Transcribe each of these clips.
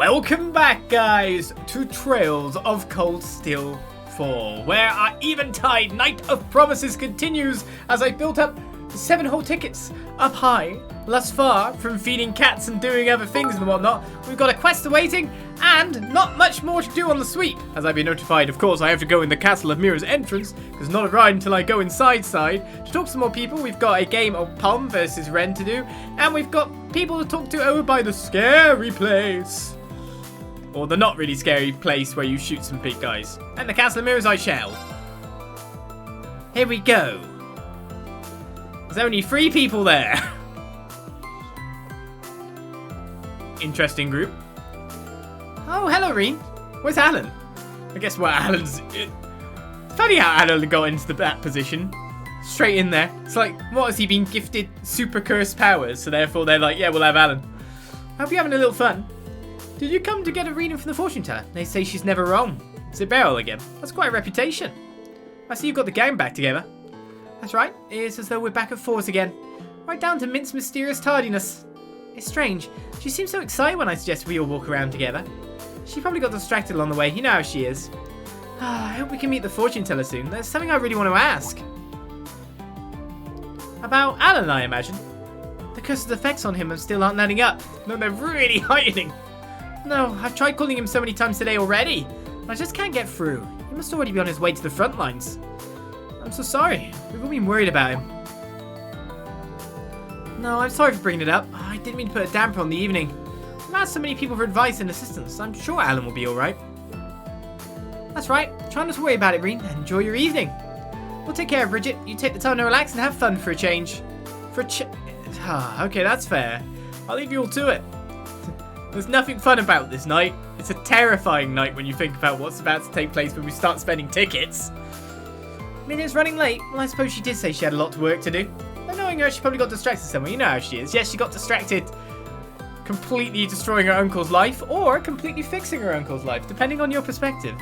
Welcome back, guys, to Trails of Cold Steel 4, where our Eventide Night of Promises continues as I built up 7 whole tickets up high. Thus far, from feeding cats and doing other things and whatnot, we've got a quest awaiting and not much more to do on the sweep. As I've been notified, of course, I have to go in the Castle of Mirrors entrance, because not a ride until I go inside side. To talk to some more people, we've got a game of Palm versus Rean to do, and we've got people to talk to over by the scary place. Or the not really scary place where you shoot some big guys. And the Castle of Mirrors I shall. Here we go. There's only 3 people there. Interesting group. Oh, hello, Rean. Where's Alan? I guess what Alan's... Funny how Alan got into that position. Straight in there. It's like, what, has he been gifted super cursed powers? So therefore they're like, yeah, we'll have Alan. I hope you're having a little fun. Did you come to get a reading from the fortune teller? They say she's never wrong. Is it Beryl again? That's quite a reputation. I see you've got the gang back together. That's right. It's as though we're back at fours again. Right down to Mint's mysterious tardiness. It's strange. She seems so excited when I suggest we all walk around together. She probably got distracted along the way. You know how she is. I hope we can meet the fortune teller soon. There's something I really want to ask. About Alan, I imagine. The curse's effects on him still aren't letting up. No, they're really heightening. No, I've tried calling him so many times today already. I just can't get through. He must already be on his way to the front lines. I'm so sorry. We've all been worried about him. No, I'm sorry for bringing it up. I didn't mean to put a damper on the evening. I've asked so many people for advice and assistance. I'm sure Alan will be alright. That's right. Try not to worry about it, Rean, and enjoy your evening. We'll take care of Bridget. You take the time to relax and have fun for a change. Okay, that's fair. I'll leave you all to it. There's nothing fun about this night. It's a terrifying night when you think about what's about to take place when we start spending tickets. I mean, it's running late. Well, I suppose she did say she had a lot of work to do. But knowing her, she probably got distracted somewhere. You know how she is. Yes, she got distracted completely destroying her uncle's life or completely fixing her uncle's life, depending on your perspective.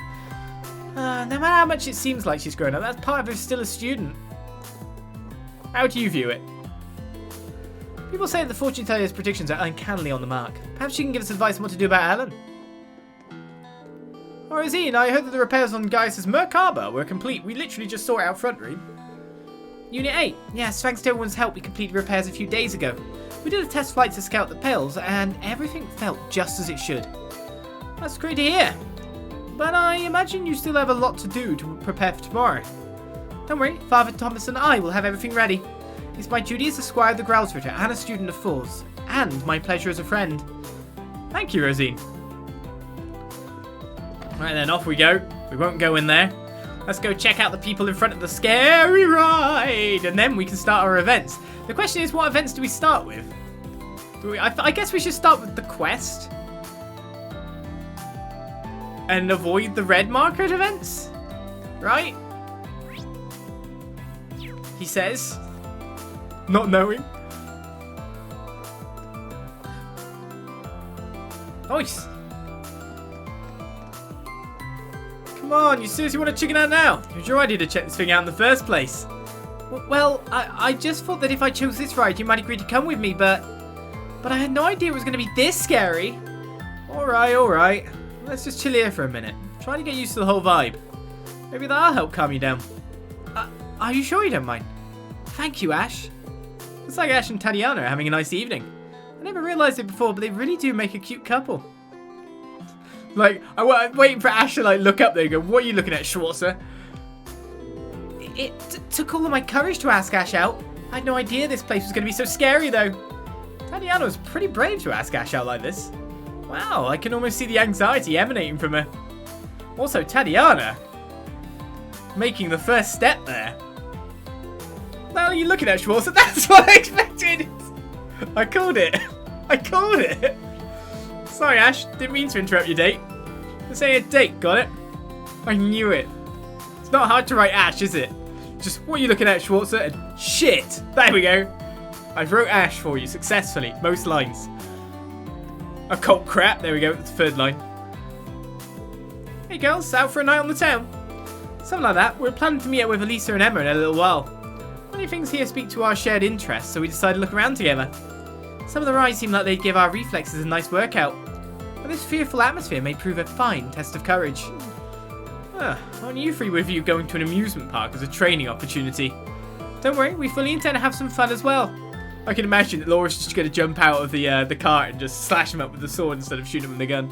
No matter how much it seems like she's grown up, that part of her is still a student. How do you view it? People say that the fortune teller's predictions are uncannily on the mark. Perhaps she can give us advice on what to do about Alan. Or Rean, I heard that the repairs on Gaius' Merkaba were complete. We literally just saw it out front, Rean. Unit 8. Yes, thanks to everyone's help, we completed repairs a few days ago. We did a test flight to scout the pills, and everything felt just as it should. That's great to hear. But I imagine you still have a lot to do to prepare for tomorrow. Don't worry, Father Thomas and I will have everything ready. It's my duty as a squire of the Growlsritter and a student of Falls, and my pleasure as a friend. Thank you, Rean. Right then, off we go. We won't go in there. Let's go check out the people in front of the scary ride, and then we can start our events. The question is, what events do we start with? I guess we should start with the quest. And avoid the red market events? Right? He says. Not knowing. Nice. Come on, you seriously want to chicken out now? It was your idea to check this thing out in the first place. Well, I just thought that if I chose this ride, you might agree to come with me, but I had no idea it was going to be this scary. Alright. Let's just chill here for a minute. Try to get used to the whole vibe. Maybe that'll help calm you down. Are you sure you don't mind? Thank you, Ash. Looks like Ash and Tatiana are having a nice evening. I never realised it before, but they really do make a cute couple. Like, I'm waiting for Ash to like look up there and go, what are you looking at, Schwarzer? It took all of my courage to ask Ash out. I had no idea this place was going to be so scary, though. Tatiana was pretty brave to ask Ash out like this. Wow, I can almost see the anxiety emanating from her. Also, Tatiana making the first step there. Well, you're looking at Schwarzer. That's what I expected. I called it. Sorry, Ash. Didn't mean to interrupt your date. This ain't a date, got it? I knew it. It's not hard to write Ash, is it? Just what are you looking at, Schwarzer? And shit. There we go. I've wrote Ash for you successfully. Most lines. Occult crap. There we go. That's the 3rd line. Hey, girls. Out for a night on the town? Something like that. We're planning to meet up with Elisa and Emma in a little while. Many things here speak to our shared interests, so we decided to look around together. Some of the rides seem like they'd give our reflexes a nice workout. But this fearful atmosphere may prove a fine test of courage. Aren't you three with you going to an amusement park as a training opportunity? Don't worry, we fully intend to have some fun as well. I can imagine that Laura's just going to jump out of the cart and just slash him up with the sword instead of shooting him with the gun.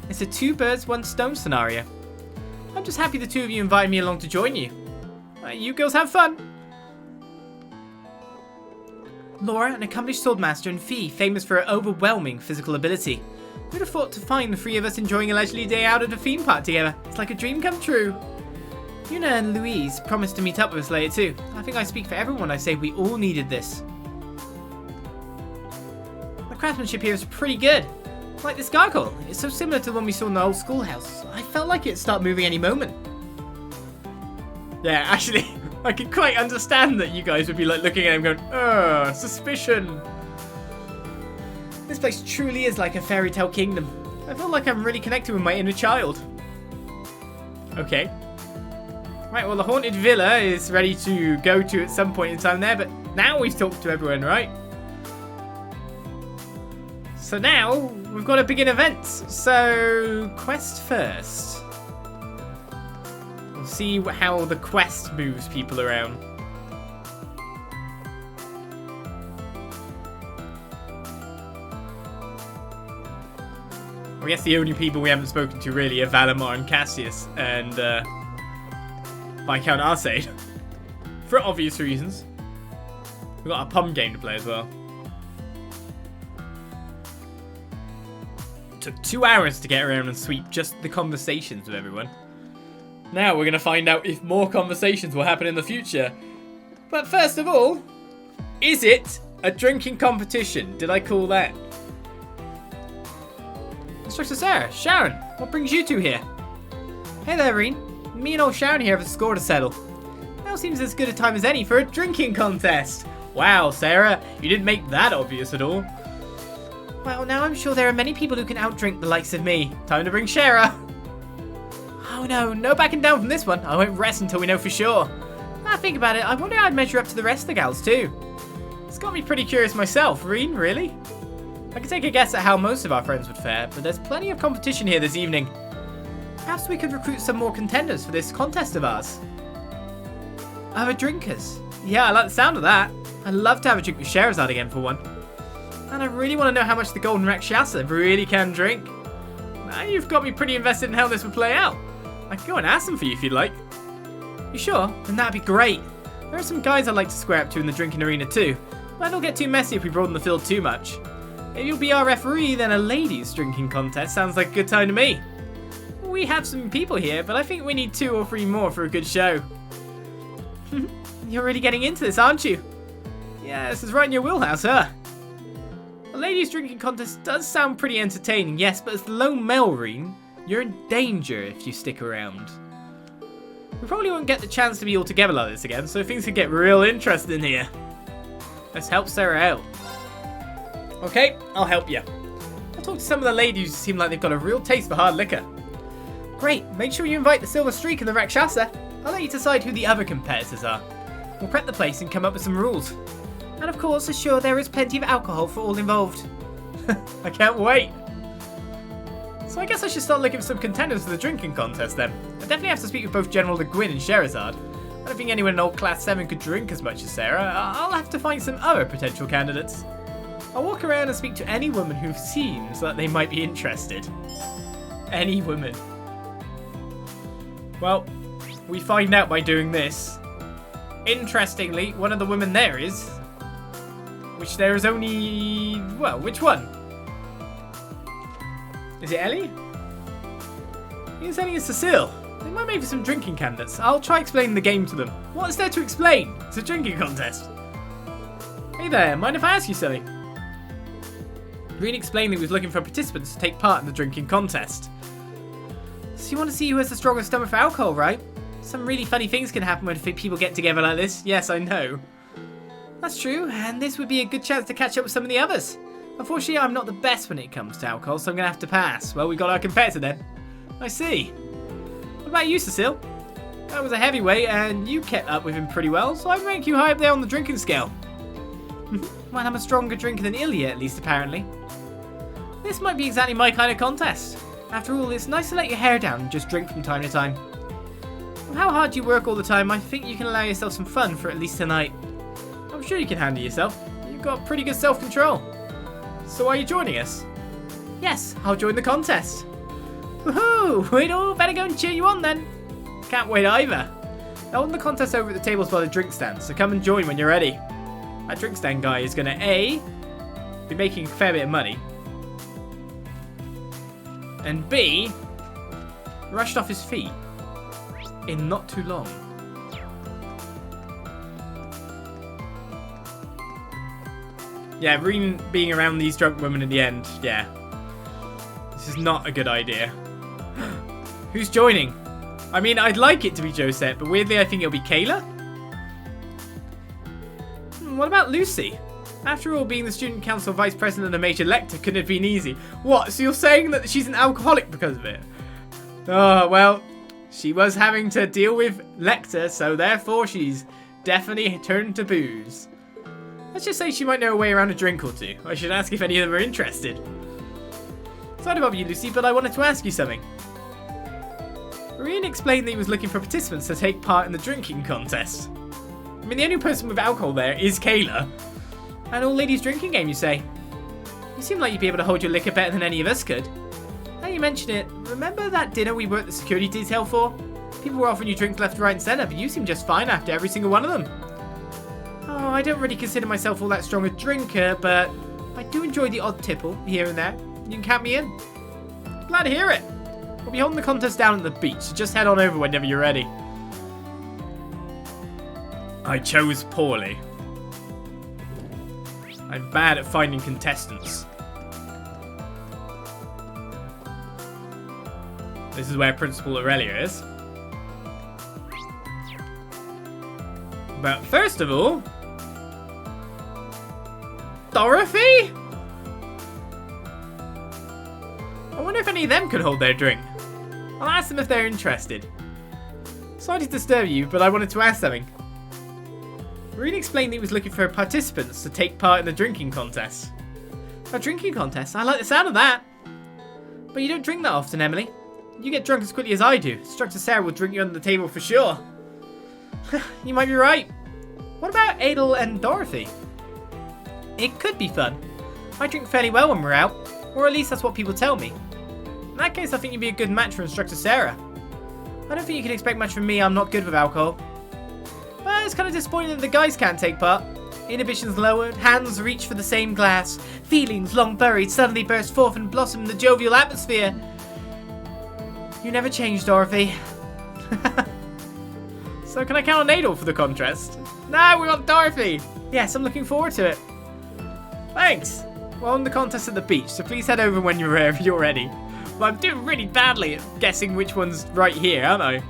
It's a two birds, one stone scenario. I'm just happy the two of you invited me along to join you. You girls have fun. Laura, an accomplished swordmaster, and Fee, famous for her overwhelming physical ability. Who'd have thought to find the three of us enjoying a leisurely day out at a theme park together? It's like a dream come true. Yuna and Louise promised to meet up with us later too. I think I speak for everyone when I say we all needed this. The craftsmanship here is pretty good. Like this gargoyle, it's so similar to the one we saw in the old schoolhouse. I felt like it'd start moving any moment. Yeah, actually, I can quite understand that you guys would be like looking at him going, suspicion. This place truly is like a fairy tale kingdom. I feel like I'm really connected with my inner child. Okay. Right, well the haunted villa is ready to go to at some point in time there, but now we've talked to everyone, right? So now, we've got to begin events. So, quest first. We'll see how the quest moves people around. I guess the only people we haven't spoken to really are Valimar and Cassius and Viscount Arcade. For obvious reasons. We've got a pum game to play as well. Took 2 hours to get around and sweep just the conversations with everyone. Now we're going to find out if more conversations will happen in the future. But first of all, is it a drinking competition? Did I call that? Instructor Sara, Sharon, what brings you two here? Hey there, Rean. Me and old Sharon here have a score to settle. Now seems as good a time as any for a drinking contest. Wow, Sara, you didn't make that obvious at all. Well, now I'm sure there are many people who can outdrink the likes of me. Time to bring Shara. Oh no backing down from this one. I won't rest until we know for sure. Now I think about it, I wonder how I'd measure up to the rest of the gals too. It's got me pretty curious myself. Rean, really? I could take a guess at how most of our friends would fare, but there's plenty of competition here this evening. Perhaps we could recruit some more contenders for this contest of ours. Other drinkers? Yeah, I like the sound of that. I'd love to have a drink with Sherazade again for one. And I really want to know how much the Golden Rakshasa really can drink. Now you've got me pretty invested in how this would play out. I can go and ask them for you if you'd like. You sure? Then that'd be great. There are some guys I'd like to square up to in the drinking arena too, but it'll get too messy if we broaden the field too much. If you'll be our referee, then a ladies' drinking contest sounds like a good time to me. We have some people here, but I think we need 2 or 3 more for a good show. You're really getting into this, aren't you? Yeah, this is right in your wheelhouse, huh? A ladies' drinking contest does sound pretty entertaining, yes, but as the lone male, Rean, you're in danger if you stick around. We probably won't get the chance to be all together like this again, so things could get real interesting here. Let's help Sara out. Okay, I'll help you. I'll talk to some of the ladies who seem like they've got a real taste for hard liquor. Great, make sure you invite the Silver Streak and the Rakshasa. I'll let you decide who the other competitors are. We'll prep the place and come up with some rules. And of course, assure there is plenty of alcohol for all involved. I can't wait. So I guess I should start looking for some contenders for the drinking contest then. I definitely have to speak with both General Le Guin and Sherazade. I don't think anyone in old Class 7 could drink as much as Sara. I'll have to find some other potential candidates. I'll walk around and speak to any woman who seems like they might be interested. Any woman. Well, we find out by doing this. Interestingly, one of the women there is... Which there is only... Well, which one? Is it Ellie? I think it's Ellie and Cecile. They might make for some drinking candidates. I'll try explaining the game to them. What is there to explain? It's a drinking contest. Hey there, mind if I ask you something? Rean explained that he was looking for participants to take part in the drinking contest. So you want to see who has the strongest stomach for alcohol, right? Some really funny things can happen when people get together like this. Yes, I know. That's true, and this would be a good chance to catch up with some of the others. Unfortunately, I'm not the best when it comes to alcohol, so I'm going to have to pass. Well, we got our competitor then. I see. What about you, Cecile? That was a heavyweight, and you kept up with him pretty well, so I'd rank you high up there on the drinking scale. Well, I'm a stronger drinker than Ilya, at least apparently. This might be exactly my kind of contest. After all, it's nice to let your hair down and just drink from time to time. With how hard you work all the time, I think you can allow yourself some fun for at least tonight. I'm sure you can handle yourself. You've got pretty good self-control. So are you joining us? Yes, I'll join the contest. Woohoo! We'd all better go and cheer you on then. Can't wait either. They're holding the contest over at the tables by the drink stand, so come and join when you're ready. That drink stand guy is going to A, be making a fair bit of money, and B, rushed off his feet in not too long. Yeah, Rean being around these drunk women in the end, yeah. This is not a good idea. Who's joining? I mean, I'd like it to be Josette, but weirdly I think it'll be Kayla? What about Lucy? After all, being the student council vice president and a major lector couldn't have been easy. What, so you're saying that she's an alcoholic because of it? Oh, well, she was having to deal with lector, so therefore she's definitely turned to booze. Let's just say she might know a way around a drink or two. I should ask if any of them are interested. Sorry to bother you, Lucy, but I wanted to ask you something. Rean explained that he was looking for participants to take part in the drinking contest. I mean, the only person with alcohol there is Kayla. An all-ladies drinking game, you say? You seem like you'd be able to hold your liquor better than any of us could. Now you mention it, remember that dinner we worked the security detail for? People were offering you drinks left, right and centre, but you seemed just fine after every single one of them. Oh, I don't really consider myself all that strong a drinker, but I do enjoy the odd tipple here and there. You can count me in. Glad to hear it. We'll be holding the contest down at the beach, so just head on over whenever you're ready. I chose poorly. I'm bad at finding contestants. This is where Principal Aurelia is. But first of all, Dorothy? I wonder if any of them could hold their drink. I'll ask them if they're interested. Sorry to disturb you, but I wanted to ask something. Rean explained that he was looking for participants to take part in the drinking contest. A drinking contest? I like the sound of that. But you don't drink that often, Emily. You get drunk as quickly as I do. Instructor Sarah will drink you under the table for sure. You might be right. What about Adel and Dorothy? It could be fun. I drink fairly well when we're out, or at least that's what people tell me. In that case, I think you'd be a good match for Instructor Sarah. I don't think you can expect much from me, I'm not good with alcohol. But it's kind of disappointing that the guys can't take part. Inhibitions lowered, hands reach for the same glass, feelings long buried suddenly burst forth and blossom in the jovial atmosphere. You never change, Dorothy. So can I count on Adel for the contest? No, we want Dorothy! Yes, I'm looking forward to it. Thanks! We're on the contest at the beach, so please head over when you're ready. Well, I'm doing really badly at guessing which one's right here, aren't I?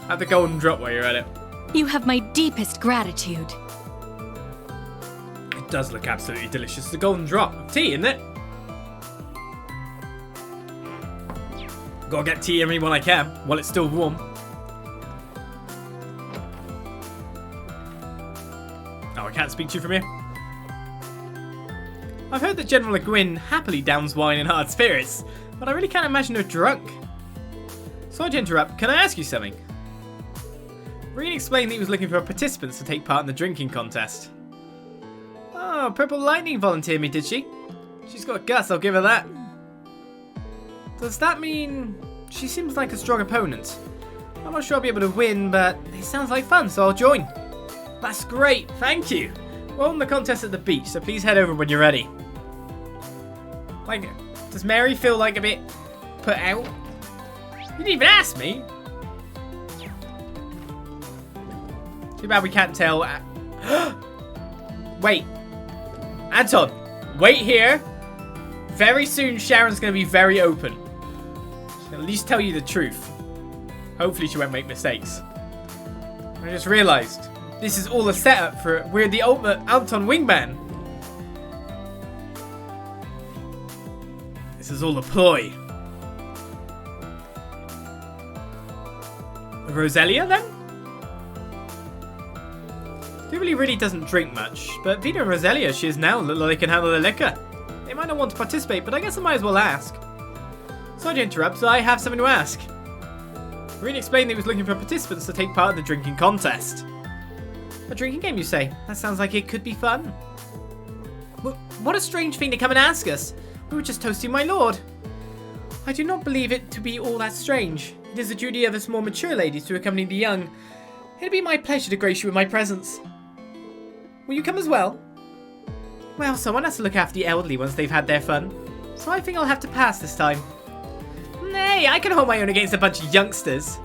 Have the golden drop while you're at it. You have my deepest gratitude. It does look absolutely delicious. The golden drop. Tea, isn't it? Gotta get tea in me when I can, while it's still warm. Oh, I can't speak to you from here. I've heard that General Le Guin happily downs wine in hard spirits, but I really can't imagine her drunk. Sorry to interrupt, can I ask you something? Rean explained that he was looking for participants to take part in the drinking contest. Oh, Purple Lightning volunteered me, did she? She's got guts, I'll give her that. Does that mean she seems like a strong opponent? I'm not sure I'll be able to win, but it sounds like fun, so I'll join. That's great, thank you. We're on the contest at the beach, so please head over when you're ready. Like, does Mary feel like a bit put out? You didn't even ask me. Too bad we can't tell. Wait. Anton, wait here. Very soon Sharon's going to be very open. She'll at least tell you the truth. Hopefully she won't make mistakes. I just realised this is all a setup for we're the ultimate Anton wingman. This is all a ploy. Roselia then? Jubilee really doesn't drink much, but Vita and Roselia, she is now look like they can handle the liquor. might not want to participate, but I guess I might as well ask. Sorry to interrupt, but I have something to ask. Rean explained that he was looking for participants to take part in the drinking contest. A drinking game, you say? That sounds like it could be fun. What a strange thing to come and ask us. We were just toasting my lord. I do not believe it to be all that strange. It is the duty of us more mature ladies to accompany the young. It'd be my pleasure to grace you with my presence. Will you come as well? Well, someone has to look after the elderly once they've had their fun. So I think I'll have to pass this time. Nay, I can hold my own against a bunch of youngsters.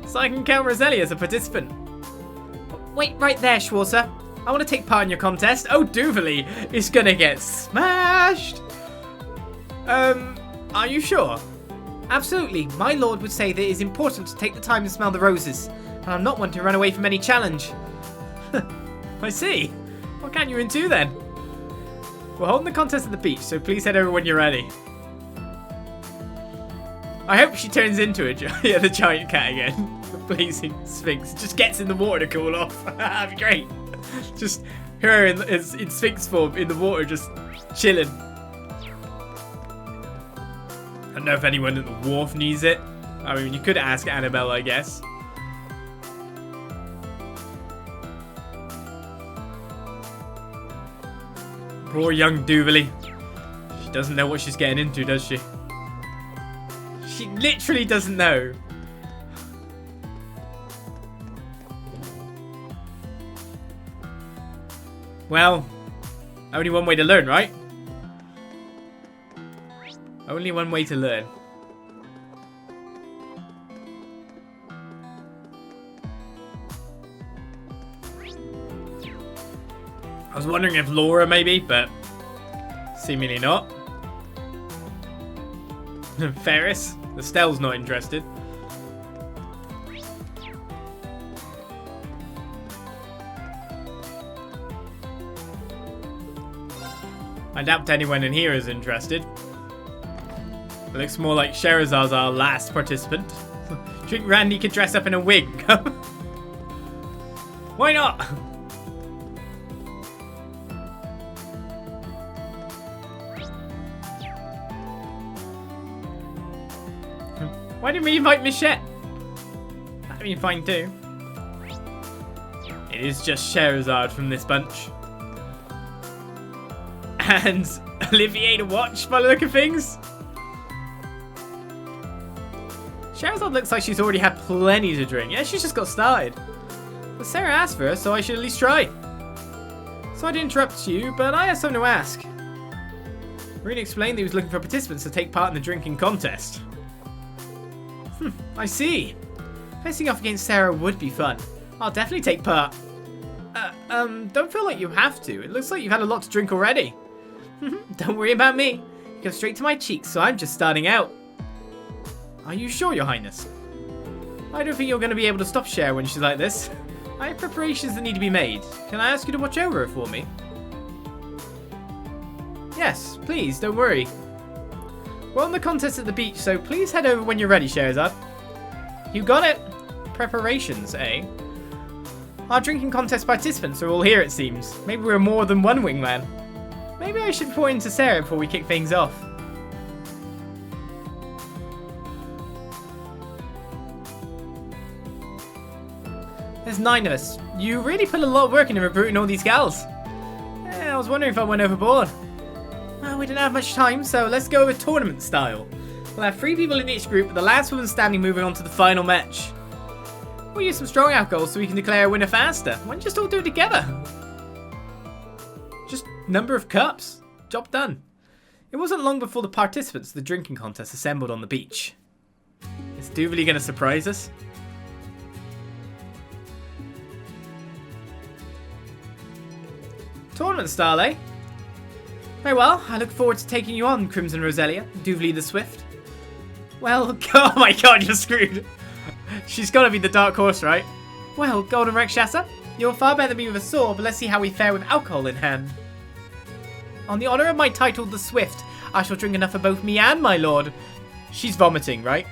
So I can count Roselia as a participant. Wait right there, Schwarzer. I want to take part in your contest. Oh, Duvally is gonna get smashed. Are you sure? Absolutely. My lord would say that it is important to take the time to smell the roses. And I'm not one to run away from any challenge. I see. What can you into then? We're holding the contest at the beach, so please head over when you're ready. I hope she turns into yeah, the giant cat again. The blazing sphinx. Just gets in the water to cool off. That'd be great. Just her in sphinx form in the water, just chilling. I don't know if anyone at the wharf needs it. I mean, you could ask Annabelle, I guess. Poor young Duvally. She doesn't know what she's getting into, does she? She literally doesn't know. Well, only one way to learn, right? Only one way to learn. I was wondering if Laura maybe, but seemingly not. Ferris, Estelle's not interested. I doubt anyone in here is interested. It looks more like Scheherazad's our last participant. Do you think Randy could dress up in a wig? Why not? Why didn't we invite Michette? That'd be fine too. It is just Scheherazade from this bunch. And Olivier to watch by the look of things. Scheherazade looks like she's already had plenty to drink. Yeah, she's just got started. But Sarah asked for her, so I should at least try. Sorry to interrupt you, but I have something to ask. Rean explained that he was looking for participants to take part in the drinking contest. I see. Facing off against Sarah would be fun. I'll definitely take part. Don't feel like you have to. It looks like you've had a lot to drink already. Don't worry about me. You go straight to my cheeks, so I'm just starting out. Are you sure, Your Highness? I don't think you're going to be able to stop Cher when she's like this. I have preparations that need to be made. Can I ask you to watch over her for me? Yes, please, don't worry. We're on the contest at the beach, so please head over when you're ready, Scheherazade. You got it. Preparations, eh? Our drinking contest participants are all here, it seems. Maybe we're more than one wingman. Maybe I should point to Sarah before we kick things off. There's 9 of us. You really put a lot of work into recruiting all these gals. I was wondering if I went overboard. Well, we didn't have much time, so let's go with tournament style. We'll have 3 people in each group, with the last woman standing moving on to the final match. We'll use some strong alcohol so we can declare a winner faster. Why don't you just all do it together? Just number of cups. Job done. It wasn't long before the participants of the drinking contest assembled on the beach. Is Duvally going to surprise us? Tournament style, eh? Very well, I look forward to taking you on, Crimson Roselia, Duvally the Swift. Well, oh my god, you're screwed. She's got to be the dark horse, right? Well, Golden Rakshasa, you're far better than me with a sword, but let's see how we fare with alcohol in hand. On the honour of my title, the Swift, I shall drink enough for both me and my lord. She's vomiting, right?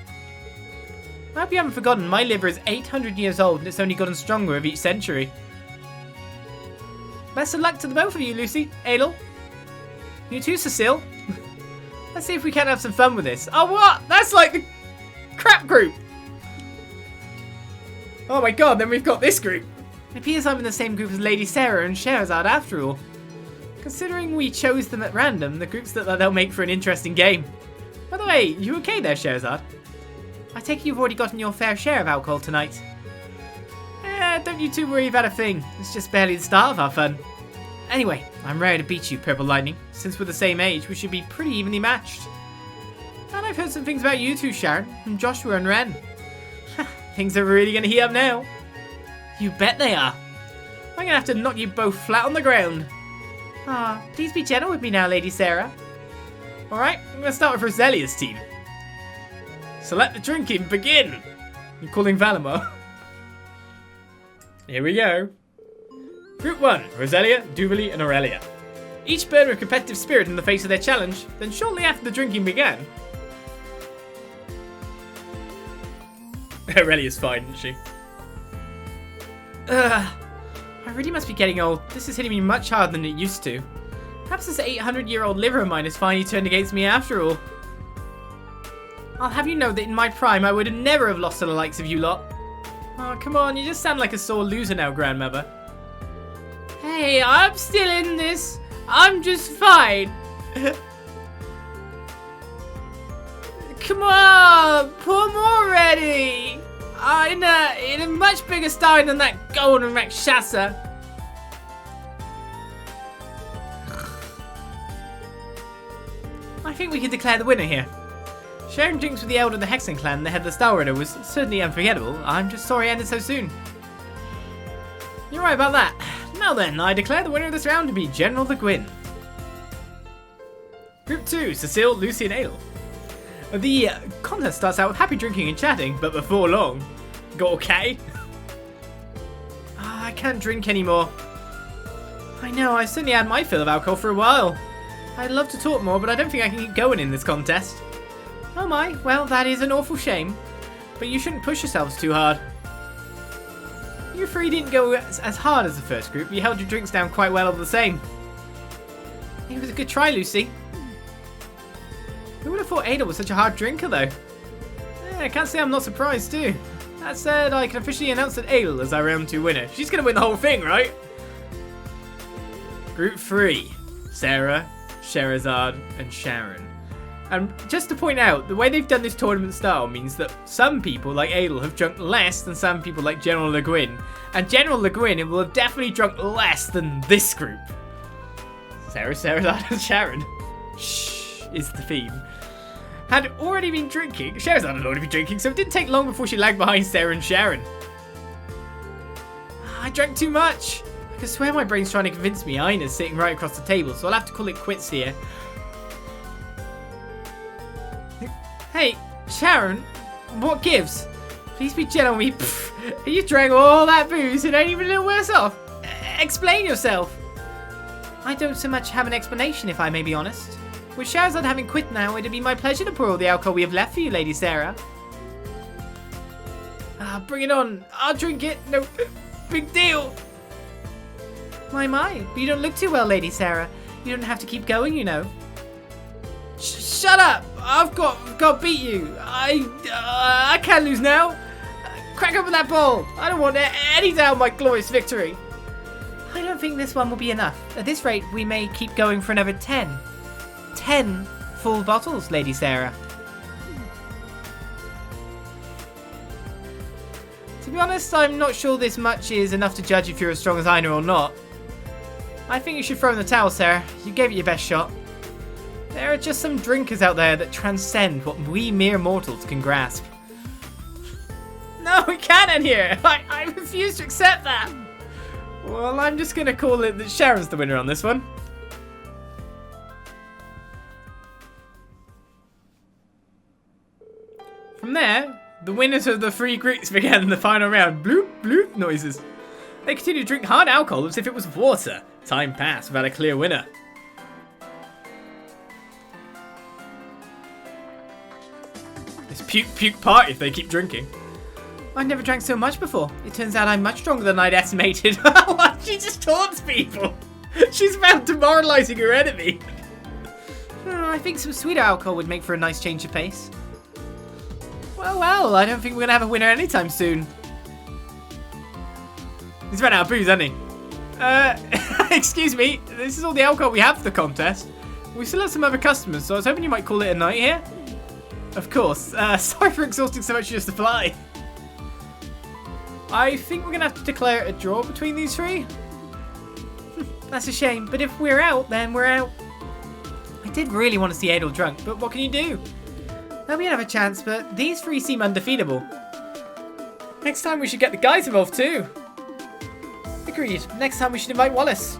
I hope you haven't forgotten, my liver is 800 years old and it's only gotten stronger with each century. Best of luck to the both of you, Lucy. Adel. You too, Cecile. Let's see if we can have some fun with this. Oh, what? That's like the crap group. Oh my god, then we've got this group. It appears I'm in the same group as Lady Sara and Scheherazade after all. Considering we chose them at random, the groups that they'll make for an interesting game. By the way, you okay there, Scheherazade? I take it you've already gotten your fair share of alcohol tonight. Don't you two worry about a thing. It's just barely the start of our fun. Anyway, I'm ready to beat you, Purple Lightning. Since we're the same age, we should be pretty evenly matched. And I've heard some things about you two, Sharon, from Joshua and Rean. Things are really going to heat up now. You bet they are. I'm going to have to knock you both flat on the ground. Ah, please be gentle with me now, Lady Sara. Alright, I'm going to start with Roselia's team. So let the drinking begin. I'm calling Valimar. Here we go. Group 1, Roselia, Duvalie and Aurelia. Each burned with competitive spirit in the face of their challenge, then shortly after the drinking began. Aurelia's fine, isn't she? I really must be getting old. This is hitting me much harder than it used to. Perhaps this 800-year-old liver of mine has finally turned against me after all. I'll have you know that in my prime I would have never have lost to the likes of you lot. Oh, come on, you just sound like a sore loser now, grandmother. Hey, I'm still in this. I'm just fine. Come on, pour more ready. In a much bigger stein than that golden Rakshasa. I think we can declare the winner here. Sharing drinks with the elder of the Hexen clan and the headless Star Rider was certainly unforgettable. I'm just sorry it ended so soon. You're right about that. Now then, I declare the winner of this round to be General Le Guin. Group 2, Cecile, Lucy and Adel. The contest starts out with happy drinking and chatting, but before long... Got okay? I can't drink anymore. I know, I certainly had my fill of alcohol for a while. I'd love to talk more, but I don't think I can keep going in this contest. Oh my, well that is an awful shame. But you shouldn't push yourselves too hard. You three didn't go as hard as the first group, but you held your drinks down quite well all the same. It was a good try, Lucy. Who would have thought Adel was such a hard drinker though? I can't say I'm not surprised too. That said, I can officially announce that Adel is our round 2 winner. She's going to win the whole thing, right? Group 3. Sara, Scheherazade and Sharon. And just to point out, the way they've done this tournament style means that some people, like Adel, have drunk less than some people like General Le Guin. And General Le Guin will have definitely drunk less than this group. Sara, Scheherazade and Sharon. Shh, is the theme. Had already been drinking. Scheherazade had already been drinking, so it didn't take long before she lagged behind Sara and Sharon. I drank too much. I can swear my brain's trying to convince me Ina's sitting right across the table, so I'll have to call it quits here. Hey, Sharon, what gives? Please be gentle with me. Pfft, you drank all that booze and ain't even a little worse off. Explain yourself. I don't so much have an explanation, if I may be honest. With Scheherazade having quit now, it'd be my pleasure to pour all the alcohol we have left for you, Lady Sara. Bring it on. I'll drink it. No big deal. My, but you don't look too well, Lady Sara. You don't have to keep going, you know. Shut up! I've got to beat you. I can't lose now. Crack open that ball. I don't want any doubt of my glorious victory. I don't think this one will be enough. At this rate, we may keep going for another 10. 10 full bottles, Lady Sara. To be honest, I'm not sure this much is enough to judge if you're as strong as Ina or not. I think you should throw in the towel, Sara. You gave it your best shot. There are just some drinkers out there that transcend what we mere mortals can grasp. No, we can't end here. I refuse to accept that. Well, I'm just going to call it that Sharon's the winner on this one. From there, the winners of the 3 groups began the final round. Bloop, bloop noises. They continued to drink hard alcohol as if it was water. Time passed without a clear winner. It's puke party if they keep drinking. I never drank so much before. It turns out I'm much stronger than I'd estimated. What? She just taunts people. She's about demoralizing her enemy. think some sweeter alcohol would make for a nice change of pace. Well, I don't think we're gonna have a winner anytime soon. He's run out of booze, hasn't he? Excuse me, this is all the alcohol we have for the contest. We still have some other customers, so I was hoping you might call it a night here. Of course. Sorry for exhausting so much just to fly. I think we're gonna have to declare a draw between these three. That's a shame, but if we're out, then we're out. I did really want to see Adel drunk, but what can you do? Well, we have a chance, but these three seem undefeatable. Next time we should get the guys involved too. Agreed. Next time we should invite Wallace.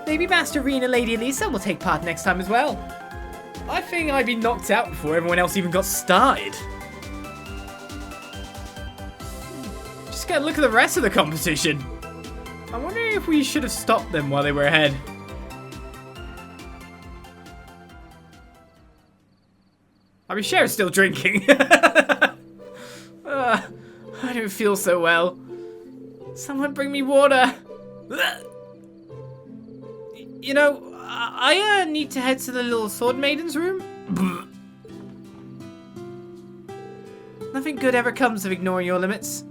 Maybe Master Rean and Lady Elisa will take part next time as well. I think I'd be knocked out before everyone else even got started. Just gotta look at the rest of the competition. I wonder if we should have stopped them while they were ahead. I mean, Cher's still drinking. I don't feel so well. Someone bring me water. You know, I need to head to the little sword maiden's room. Nothing good ever comes of ignoring your limits.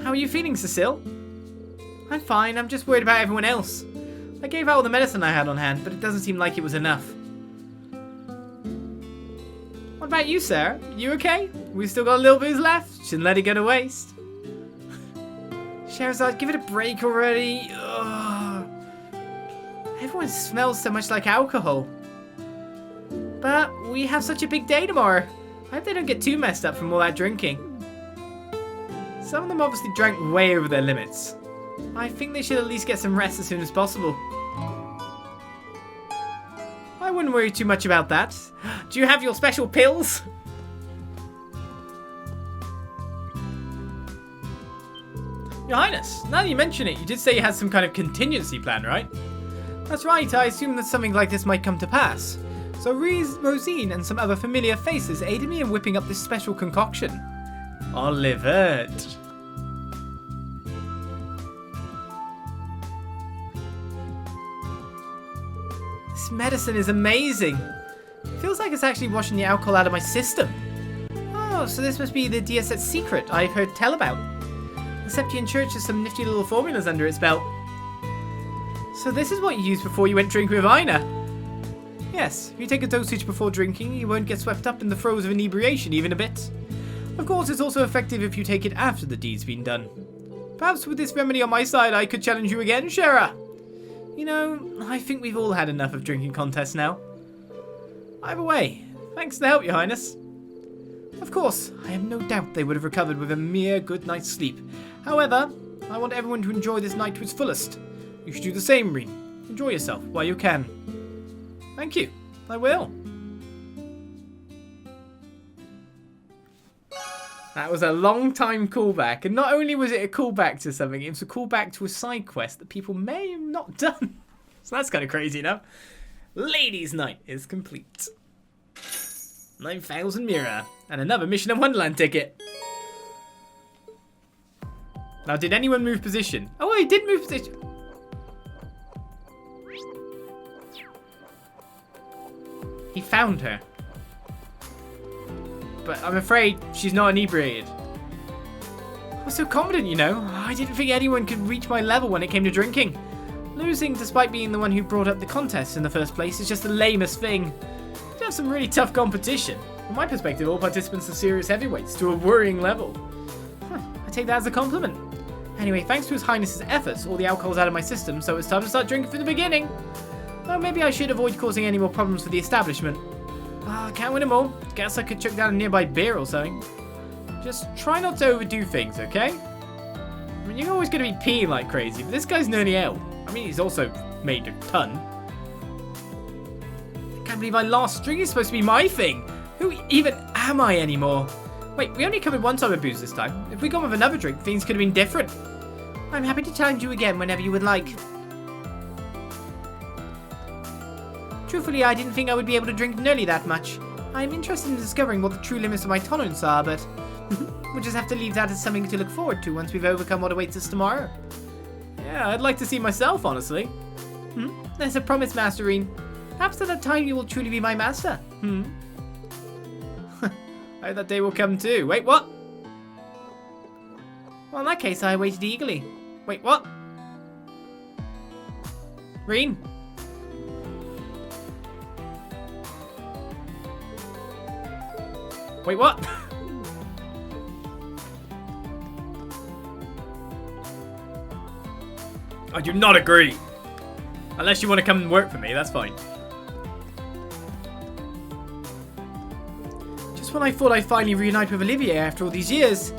How are you feeling, Cecile? I'm fine, I'm just worried about everyone else. I gave out all the medicine I had on hand, but it doesn't seem like it was enough. What about you, Sarah? You okay? We've still got a little booze left. Shouldn't let it go to waste. Scheherazade, give it a break already. Ugh. Everyone smells so much like alcohol. But we have such a big day tomorrow. I hope they don't get too messed up from all that drinking. Some of them obviously drank way over their limits. I think they should at least get some rest as soon as possible. I wouldn't worry too much about that. Do you have your special pills? Your Highness, now that you mention it, you did say you had some kind of contingency plan, right? That's right, I assume that something like this might come to pass. So Rosine and some other familiar faces aided me in whipping up this special concoction. Olivert. This medicine is amazing. It feels like it's actually washing the alcohol out of my system. Oh, so this must be the DSS secret I've heard tell about. The Septian Church has some nifty little formulas under its belt. So this is what you used before you went drinking with Ina? Yes, if you take a dosage before drinking, you won't get swept up in the throes of inebriation even a bit. Of course, it's also effective if you take it after the deed's been done. Perhaps with this remedy on my side, I could challenge you again, Shara. You know, I think we've all had enough of drinking contests now. Either way, thanks for the help, Your Highness. Of course, I have no doubt they would have recovered with a mere good night's sleep. However, I want everyone to enjoy this night to its fullest. You should do the same, Rean. Enjoy yourself while you can. Thank you. I will. That was a long time callback, and not only was it a callback to something, it was a callback to a side quest that people may have not done. So that's kind of crazy enough. Ladies' Night is complete. 9,000 Mira, and another Mission of Wonderland ticket. Now, did anyone move position? Oh, he did move position. He found her. But I'm afraid she's not inebriated. I was so confident, you know. I didn't think anyone could reach my level when it came to drinking. Losing, despite being the one who brought up the contest in the first place, is just the lamest thing. You have some really tough competition. From my perspective, all participants are serious heavyweights to a worrying level. I take that as a compliment. Anyway, thanks to His Highness's efforts, all the alcohol's out of my system, so it's time to start drinking from the beginning. Well, maybe I should avoid causing any more problems for the establishment. Can't win them all. Guess I could chuck down a nearby beer or something. Just try not to overdo things, okay? I mean, you're always going to be peeing like crazy, but this guy's nearly out. I mean, he's also made a ton. I can't believe my last drink is supposed to be my thing. Who even am I anymore? Wait, we only covered one time of booze this time. If we'd gone with another drink, things could have been different. I'm happy to challenge you again whenever you would like. Truthfully, I didn't think I would be able to drink nearly that much. I'm interested in discovering what the true limits of my tolerance are, but we'll just have to leave that as something to look forward to once we've overcome what awaits us tomorrow. Yeah, I'd like to see myself, honestly. There's a promise, Master Rean. Perhaps at that time you will truly be my master. I hope that day will come too. Wait, what? Well, in that case, I waited eagerly. Wait, what? Rean? Wait, what? I do not agree. Unless you want to come and work for me, that's fine. Just when I thought I'd finally reunite with Olivier after all these years.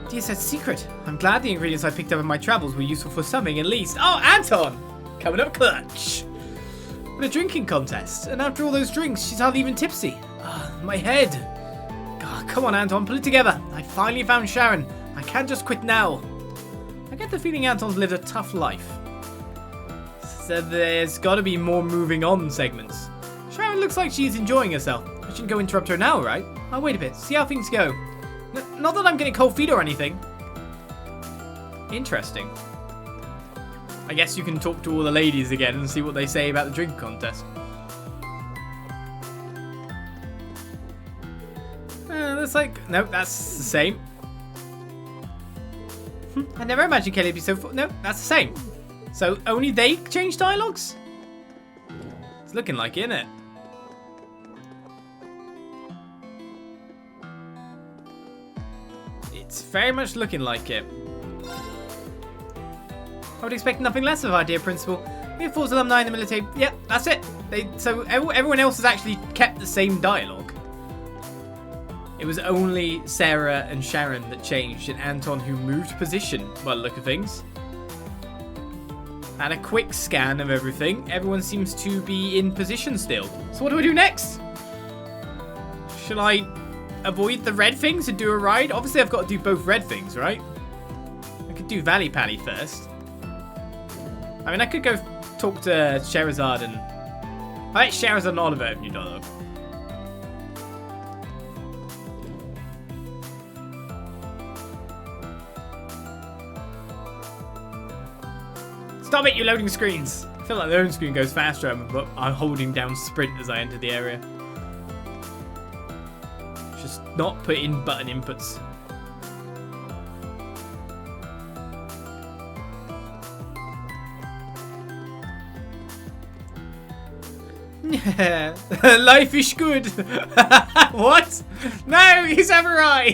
Dear said secret. I'm glad the ingredients I picked up in my travels were useful for something at least. Oh, Anton! Coming up clutch. In a drinking contest. And after all those drinks, she's hardly even tipsy. My head. God, come on, Anton, pull it together. I finally found Sharon. I can't just quit now. I get the feeling Anton's lived a tough life. So there's got to be more moving on segments. Sharon looks like she's enjoying herself. I shouldn't go interrupt her now, right? I'll wait a bit, see how things go. Not that I'm getting cold feet or anything. Interesting. I guess you can talk to all the ladies again and see what they say about the drink contest. That's like... Nope, that's the same. I never imagined Kelly would be so... No, that's the same. So only they change dialogues? It's looking like it, isn't it? It's very much looking like it. I would expect nothing less of our dear principal. We have Force alumni in the military. Yep, that's it. So everyone else has actually kept the same dialogue. It was only Sara and Sharon that changed, and Anton who moved position by the look of things. And a quick scan of everything. Everyone seems to be in position still. So what do I do next? Shall I avoid the red things and do a ride? Obviously I've got to do both red things, right? I could do Valley Pally first. I mean, I could go talk to Scheherazade and... I like Scheherazade and Oliver have new dialogue. Stop it, you loading screens! I feel like the loading screen goes faster, but I'm holding down sprint as I enter the area. Just not put in button inputs. Life is good. What? No, he's samurai.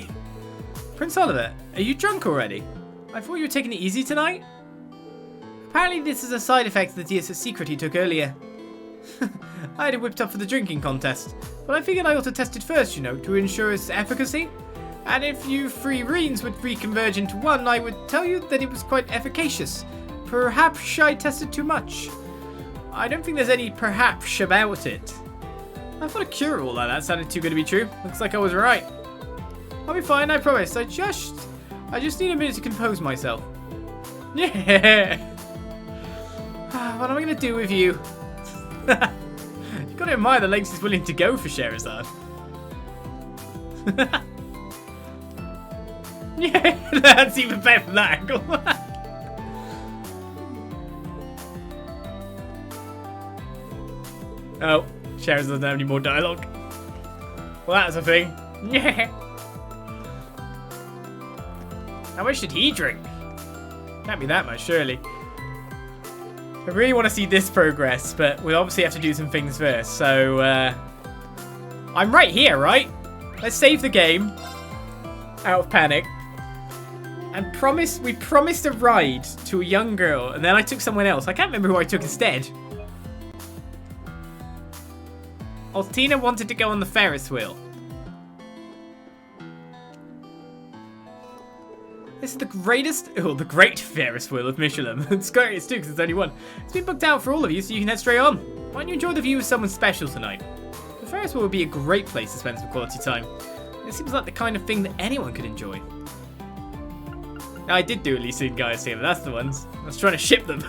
Prince Oliver, are you drunk already? I thought you were taking it easy tonight. Apparently this is a side effect of the DSS secret he took earlier. I had it whipped up for the drinking contest, but I figured I ought to test it first, you know, to ensure its efficacy. And if you three Reans would reconverge into one, I would tell you that it was quite efficacious. Perhaps I tested too much. I don't think there's any perhaps about it. I thought a cure all that sounded too good to be true. Looks like I was right. I'll be fine, I promise. I just need a minute to compose myself. Yeah. What am I going to do with you? You've got to admire the lengths he's willing to go for Scheherazade. Yeah, that's even better from that angle. Oh, Scheherazade doesn't have any more dialogue. Well, that's a thing. Yeah. How much did he drink? Can't be that much, surely. I really want to see this progress, but we'll obviously have to do some things first. So, I'm right here, right? Let's save the game. Out of panic. And we promised a ride to a young girl, and then I took someone else. I can't remember who I took instead. Altina wanted to go on the Ferris wheel. This is the the great Ferris wheel of Michelin. It's great, it's too, because it's only one. It's been booked out for all of you, so you can head straight on. Why don't you enjoy the view with someone special tonight? The Ferris wheel would be a great place to spend some quality time. It seems like the kind of thing that anyone could enjoy. I did do Elysian guys together, that's the ones. I was trying to ship them.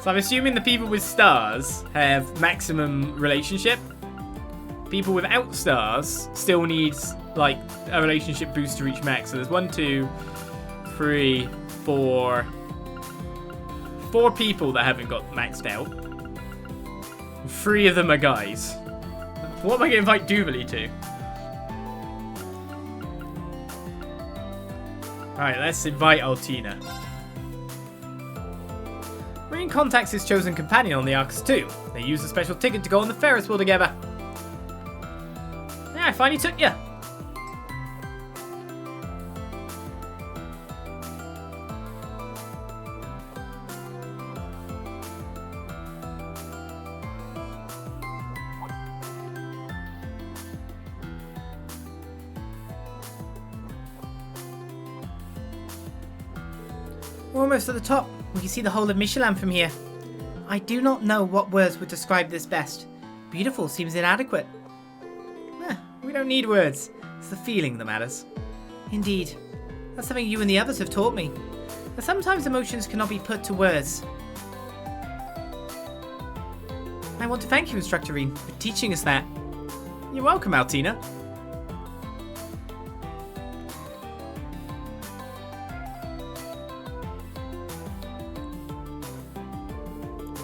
So I'm assuming the people with stars have maximum relationship. People without stars still need like a relationship boost to reach max. So there's 1, 2, 3, 4, 4 people that haven't got maxed out. 3 of them are guys. What am I going to invite Doobly to? Alright, let's invite Altina. Rean contacts his chosen companion on the Arcus too. They use a special ticket to go on the Ferris wheel together. Yeah, I finally took you. We're almost at the top. We can see the whole of Michelin from here. I do not know what words would describe this best. Beautiful seems inadequate. We don't need words. It's the feeling that matters. Indeed. That's something you and the others have taught me. That sometimes emotions cannot be put to words. I want to thank you, Instructor Rean, for teaching us that. You're welcome, Altina.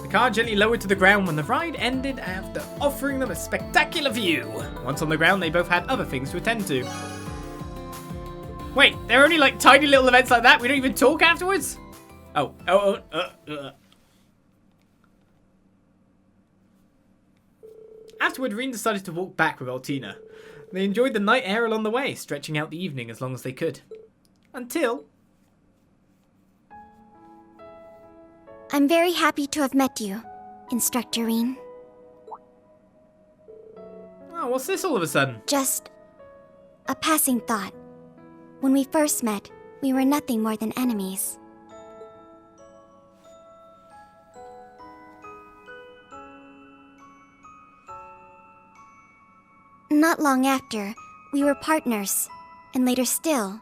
The car gently lowered to the ground when the ride ended after offering them a spectacular view. Once on the ground, they both had other things to attend to. Wait, there are only like tiny little events like that? We don't even talk afterwards? Afterward, Rean decided to walk back with Altina. They enjoyed the night air along the way, stretching out the evening as long as they could. Until... I'm very happy to have met you, Instructor Rean. Oh, what's this all of a sudden? Just a passing thought. When we first met, we were nothing more than enemies. Not long after, we were partners, and later still,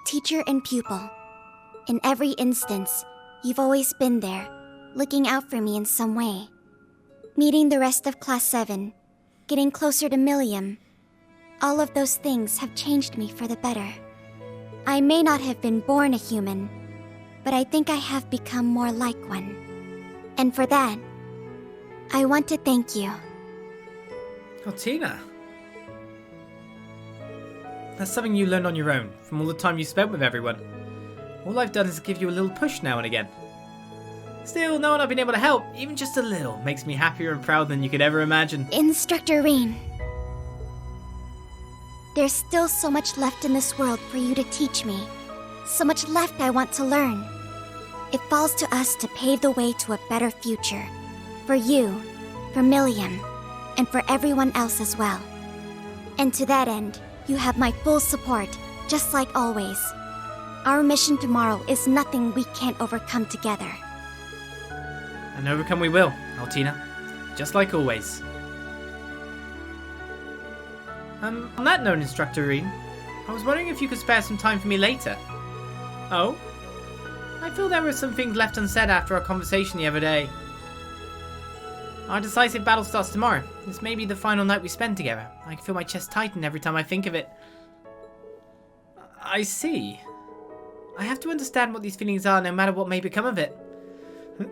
teacher and pupil. In every instance, you've always been there, looking out for me in some way. Meeting the rest of Class VII, getting closer to Millium, all of those things have changed me for the better. I may not have been born a human, but I think I have become more like one. And for that, I want to thank you. Altina. That's something you learned on your own, from all the time you spent with everyone. All I've done is give you a little push now and again. Still, knowing I've been able to help, even just a little, makes me happier and prouder than you could ever imagine. Instructor Rean. There's still so much left in this world for you to teach me. So much left I want to learn. It falls to us to pave the way to a better future. For you, for Millium, and for everyone else as well. And to that end, you have my full support, just like always. Our mission tomorrow is nothing we can't overcome together. And overcome we will, Altina. Just like always. On that note, Instructor Rean, I was wondering if you could spare some time for me later. Oh? I feel there were some things left unsaid after our conversation the other day. Our decisive battle starts tomorrow. This may be the final night we spend together. I can feel my chest tighten every time I think of it. I see. I have to understand what these feelings are no matter what may become of it.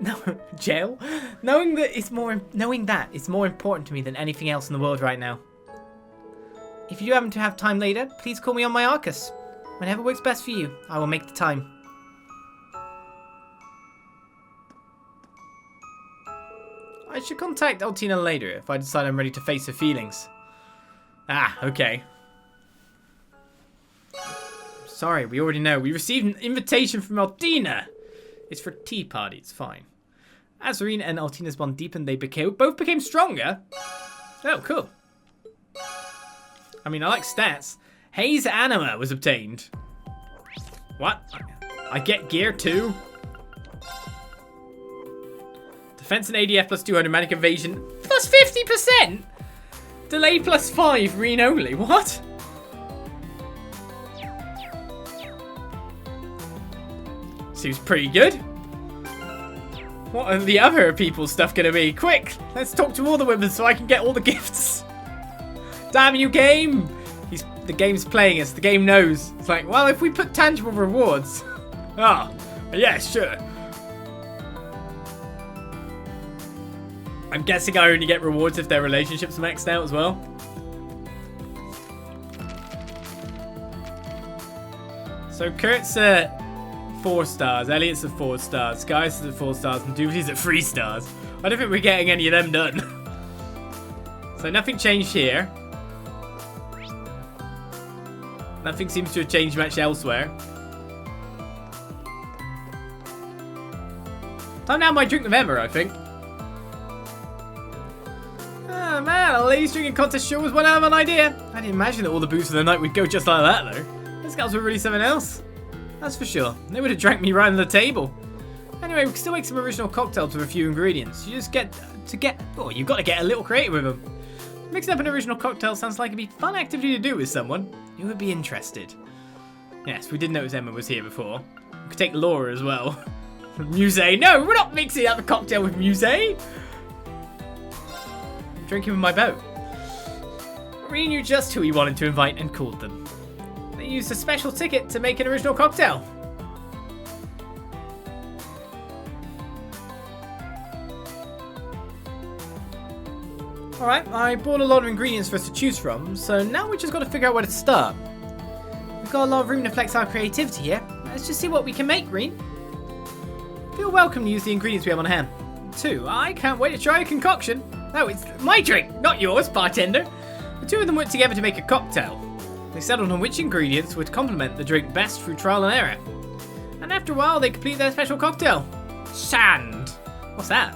No, jail? Knowing that is more important to me than anything else in the world right now. If you happen to have time later, please call me on my Arcus. Whenever works best for you, I will make the time. I should contact Altina later if I decide I'm ready to face her feelings. Ah, okay. Sorry, we already know. We received an invitation from Altina. It's for a tea party, it's fine. As Rean and Altina's bond deepened, they both became stronger. Oh, cool. I mean, I like stats. Haze Anima was obtained. What? I get gear too? Defense and ADF plus 200, magic evasion plus 50%? Delay plus 5, Rean only. What? Seems pretty good. What are the other people's stuff gonna be? Quick, let's talk to all the women so I can get all the gifts. Damn you, game! The game's playing us. The game knows. It's like, well, if we put tangible rewards. Ah, yeah, sure. I'm guessing I only get rewards if their relationship's maxed out as well. So Kurt's at 4 stars, Elliot's at 4 stars, Gaius is at 4 stars, and Doobie's at 3 stars. I don't think we're getting any of them done. So nothing changed here. Nothing seems to have changed much elsewhere. Time now my drink with Emma, I think. Oh man, a ladies drinking contest sure was one hell of an idea. I didn't imagine that all the booze for the night would go just like that though. Those girls were really something else. That's for sure. They would have drank me right on the table. Anyway, we can still make some original cocktails with a few ingredients. You just you've got to get a little creative with them. Mixing up an original cocktail sounds like it'd be a fun activity to do with someone who would be interested. Yes, we did notice Emma was here before. We could take Laura as well. Muse? No, we're not mixing up a cocktail with Muse. I'm drinking with my boat. Rean knew just who he wanted to invite and called them. They used a special ticket to make an original cocktail. Alright, I bought a lot of ingredients for us to choose from, so now we just got to figure out where to start. We've got a lot of room to flex our creativity here. Let's just see what we can make, Rean. Feel welcome to use the ingredients we have on hand. 2, I can't wait to try a concoction. No, it's my drink, not yours, bartender. The 2 of them worked together to make a cocktail. They settled on which ingredients would complement the drink best through trial and error. And after a while, they complete their special cocktail. Sand. What's that?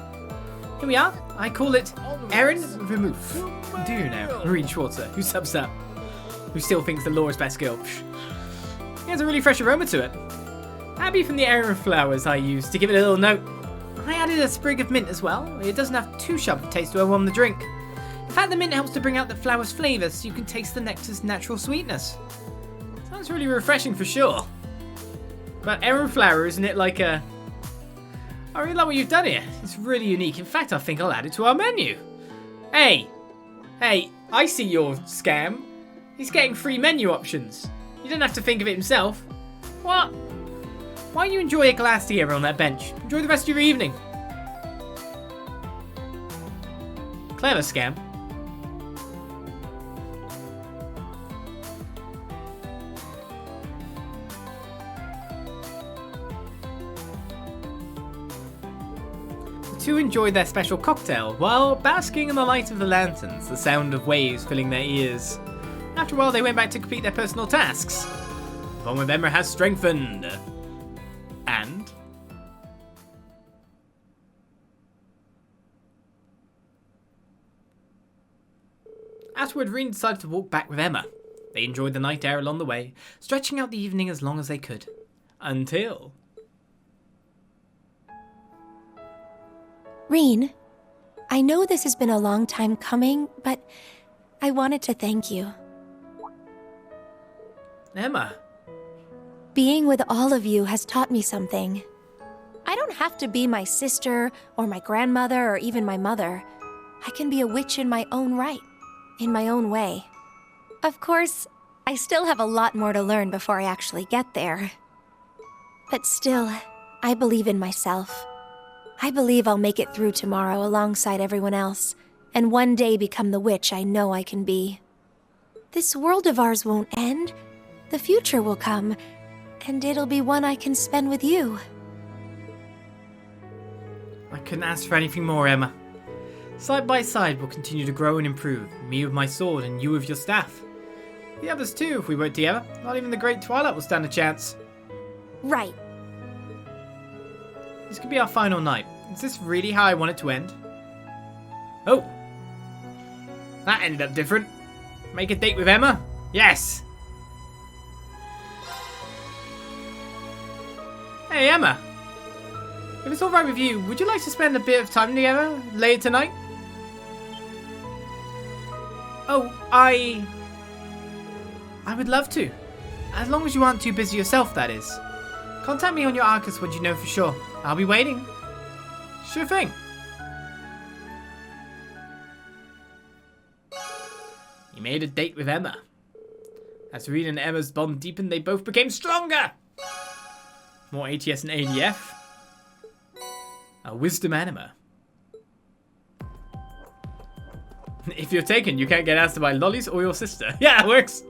Here we are. I call it Aaron Vermouth. Do you know? Rean Schwarzer, who subs up. Who still thinks the Laura's best girl. It has a really fresh aroma to it. Abby from the Aaron flowers I used to give it a little note. I added a sprig of mint as well. It doesn't have too sharp a taste to overwhelm the drink. In fact, the mint helps to bring out the flower's flavour so you can taste the nectar's natural sweetness. Sounds really refreshing for sure. But Aaron flower, isn't it like a... I really like what you've done here. It's really unique. In fact, I think I'll add it to our menu. Hey, I see your scam. He's getting free menu options. You don't have to think of it himself. What? Why don't you enjoy a glass together on that bench? Enjoy the rest of your evening. Clever scam. The 2 enjoyed their special cocktail while basking in the light of the lanterns, the sound of waves filling their ears. After a while, they went back to complete their personal tasks. The bond with Emma has strengthened. And... afterward, Rean decided to walk back with Emma. They enjoyed the night air along the way, stretching out the evening as long as they could. Until... Rean, I know this has been a long time coming, but I wanted to thank you. Emma. Being with all of you has taught me something. I don't have to be my sister, or my grandmother, or even my mother. I can be a witch in my own right, in my own way. Of course, I still have a lot more to learn before I actually get there. But still, I believe in myself. I believe I'll make it through tomorrow alongside everyone else, and one day become the witch I know I can be. This world of ours won't end. The future will come, and it'll be one I can spend with you. I couldn't ask for anything more, Emma. Side by side, we'll continue to grow and improve. Me with my sword and you with your staff. The others too, if we work together. Not even the Great Twilight will stand a chance. Right. This could be our final night. Is this really how I want it to end? Oh. That ended up different. Make a date with Emma? Yes. Hey, Emma. If it's alright with you, would you like to spend a bit of time together later tonight? Oh, I would love to. As long as you aren't too busy yourself, that is. Contact me on your Arcus when you know for sure. I'll be waiting. Sure thing. You made a date with Emma. As Rean and Emma's bond deepened, they both became stronger. More ATS and ADF. A wisdom anima. If you're taken, you can't get asked to buy lollies or your sister. Yeah, it works.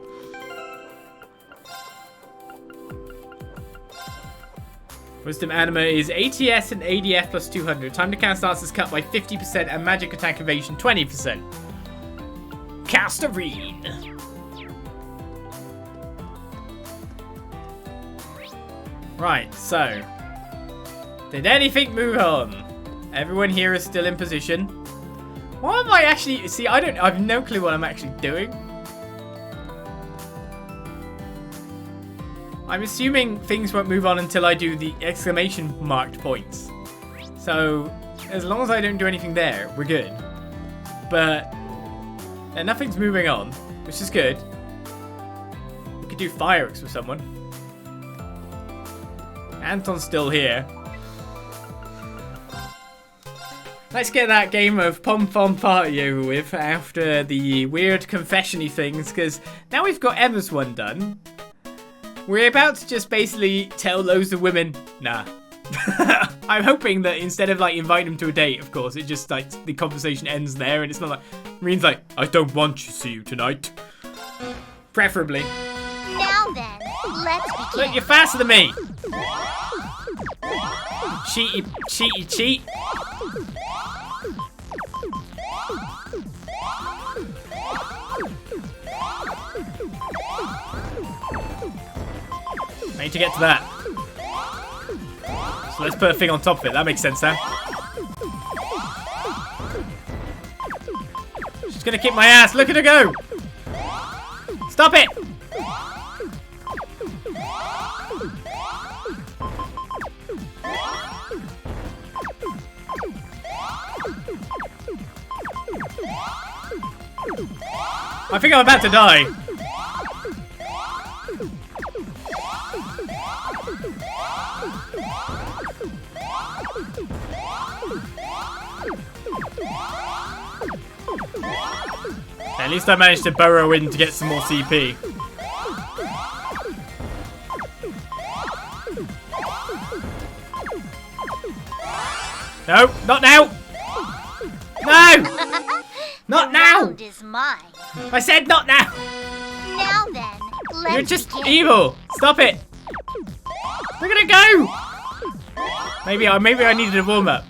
Wisdom Anima is ATS and ADF plus 200. Time to cast arts is cut by 50% and magic attack evasion 20%. Cast a Rean. Right, so. Did anything move on? Everyone here is still in position. What am I actually... See, I have no clue what I'm actually doing. I'm assuming things won't move on until I do the exclamation marked points. So, as long as I don't do anything there, we're good. But, nothing's moving on, which is good. We could do fireworks with someone. Anton's still here. Let's get that game of Pom Pom Party over with after the weird confession-y things, because now we've got Emma's one done. We're about to just basically tell loads of women, nah. I'm hoping that instead of like inviting them to a date, of course, it just like the conversation ends there and it's not like, Rean's like, I don't want to see you tonight. Preferably. Now then, let's begin. Look, you're faster than me. Cheaty, cheaty, cheat. I need to get to that. So let's put a thing on top of it. That makes sense now. She's gonna kick my ass. Look at her go. Stop it. I think I'm about to die. At least I managed to burrow in to get some more CP. No, not now! No! Not now! Round is mine. I said not now! Now then, let's You're just begin. evil! Stop it! Look at it go! Maybe I needed a warm-up.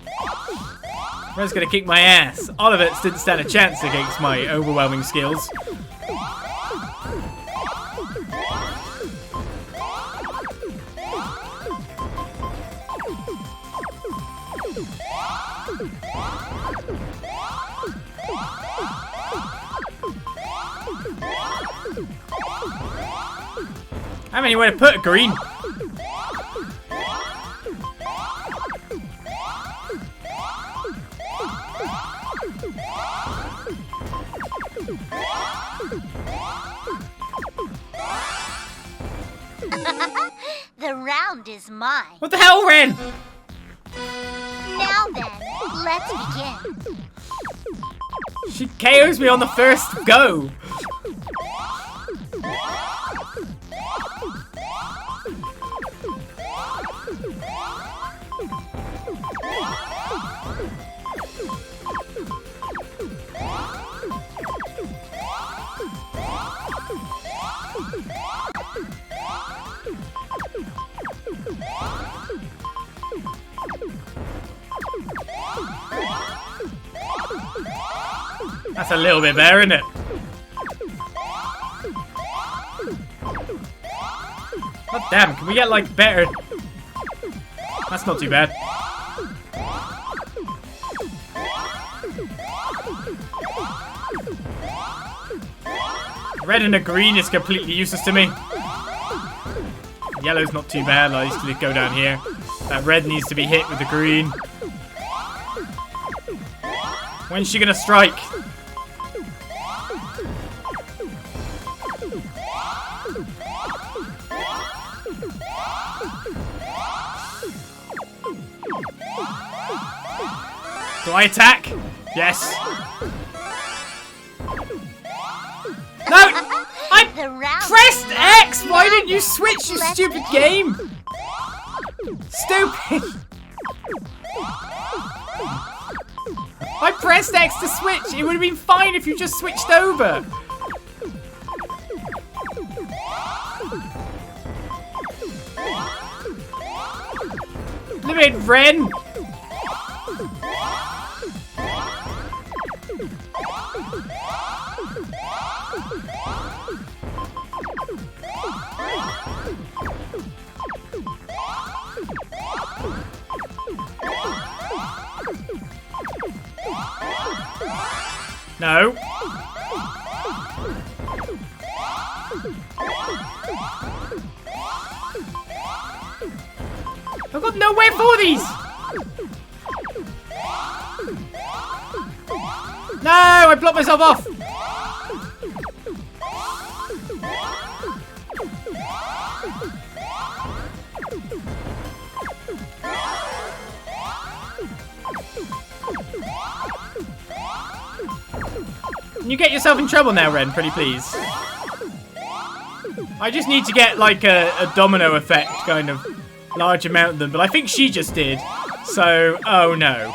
Red's gonna kick my ass. Oliver didn't stand a chance against my overwhelming skills. I have anywhere to put a green. The round is mine. What the hell, Rean? Now then, let's begin. She KOs me on the first go. That's a little bit better, isn't it? Oh, damn, can we get, like, better? That's not too bad. Red and a green is completely useless to me. Yellow's not too bad, I used to go down here. That red needs to be hit with the green. When's she gonna strike? Do I attack? Yes. No! I The round pressed is mine. X! Why didn't you switch, you stupid game? Stupid! I pressed X to switch. It would have been fine if you just switched over. Look at Rean. No. I've got nowhere for these. No, I blocked myself off. Can you get yourself in trouble now, Rean? Pretty please. I just need to get like a domino effect, kind of large amount of them, but I think she just did. So, oh no.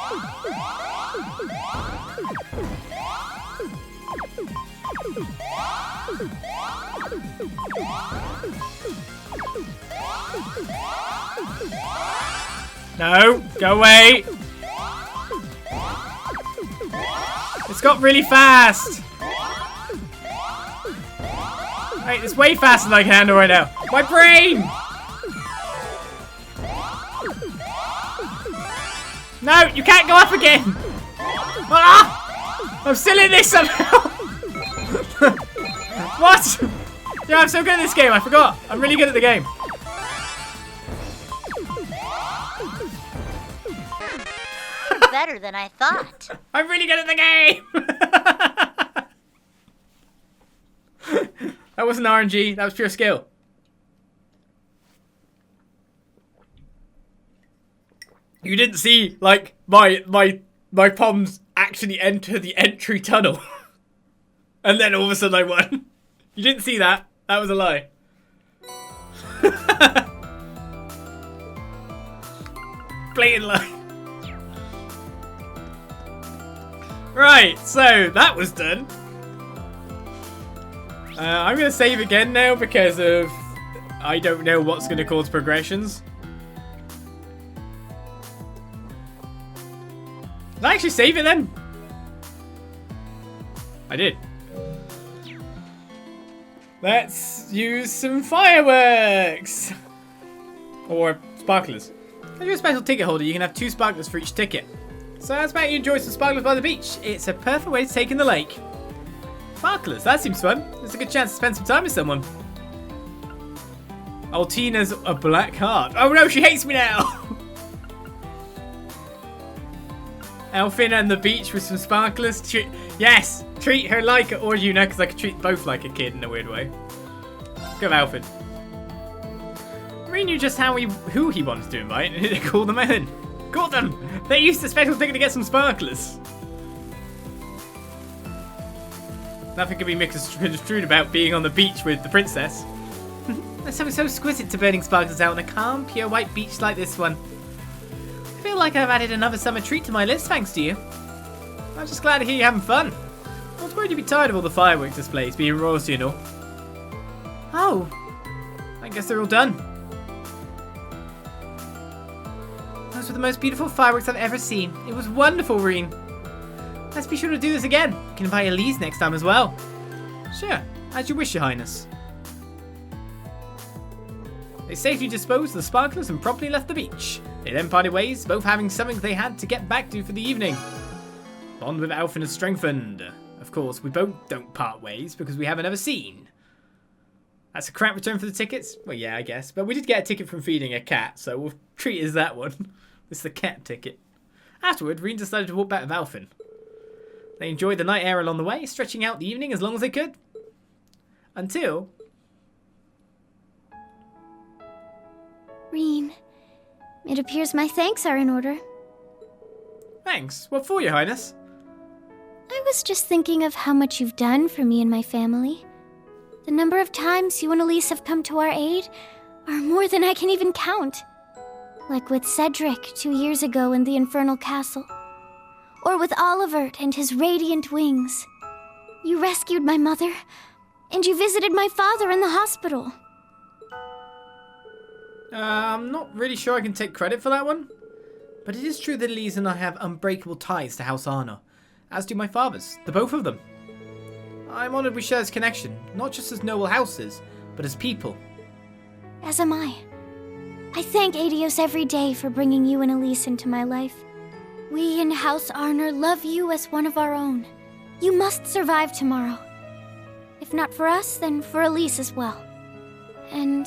No, go away. It's got really fast. Wait, it's way faster than I can handle right now. My brain! No, you can't go up again. Ah! I'm still in this somehow. What? Yeah, I'm so good at this game. I forgot. I'm really good at the game. Better than I thought. I'm really good at the game. That wasn't RNG. That was pure skill. You didn't see like my palms actually enter the entry tunnel, and then all of a sudden I won. You didn't see that. That was a lie. Blatant lie. Right, so that was done. I'm going to save again now because of I don't know what's going to cause progressions. Did I actually save it then? I did. Let's use some fireworks! Or sparklers. If you're a special ticket holder, you can have 2 sparklers for each ticket. So how's about you enjoy some sparklers by the beach? It's a perfect way to take in the lake. Sparklers, that seems fun. It's a good chance to spend some time with someone. Altina's a black heart. Oh no, she hates me now! Elfina and the beach with some sparklers. Yes! Treat her like it, or Yuna, because I could treat both like a kid in a weird way. Let's go with Alfin. Rean knew just who he wanted to invite and he called them in. Caught them! They used a special ticket to get some sparklers. Nothing can be misconstrued about being on the beach with the princess. There's something so exquisite to burning sparklers out on a calm, pure white beach like this one. I feel like I've added another summer treat to my list thanks to you. I'm just glad to hear you're having fun. I was worried you'd be tired of all the fireworks displays, being royalty and all. Oh, I guess they're all done. Those were the most beautiful fireworks I've ever seen. It was wonderful, Rean. Let's be sure to do this again. You can invite Elise next time as well. Sure, as you wish, Your Highness. They safely disposed of the sparklers and promptly left the beach. They then parted ways, both having something they had to get back to for the evening. Bond with Alfin has strengthened. Of course, we both don't part ways because we have another scene. That's a crap return for the tickets? Well, yeah, I guess. But we did get a ticket from feeding a cat, so we'll treat it as that one. It's the cat ticket. Afterward, Rean decided to walk back with Alfin. They enjoyed the night air along the way, stretching out the evening as long as they could. Until... Rean, it appears my thanks are in order. Thanks. What for, Your Highness? I was just thinking of how much you've done for me and my family. The number of times you and Elise have come to our aid are more than I can even count. Like with Cedric 2 years ago in the Infernal Castle. or with Olivert and his radiant wings. You rescued my mother, and you visited my father in the hospital. I'm not really sure I can take credit for that one. But it is true that Elise and I have unbreakable ties to House Arno, as do my fathers, the both of them. I'm honoured we share this connection, not just as noble houses, but as people. As am I. I thank Adios every day for bringing you and Elise into my life. We in House Arner love you as one of our own. You must survive tomorrow. If not for us, then for Elise as well. And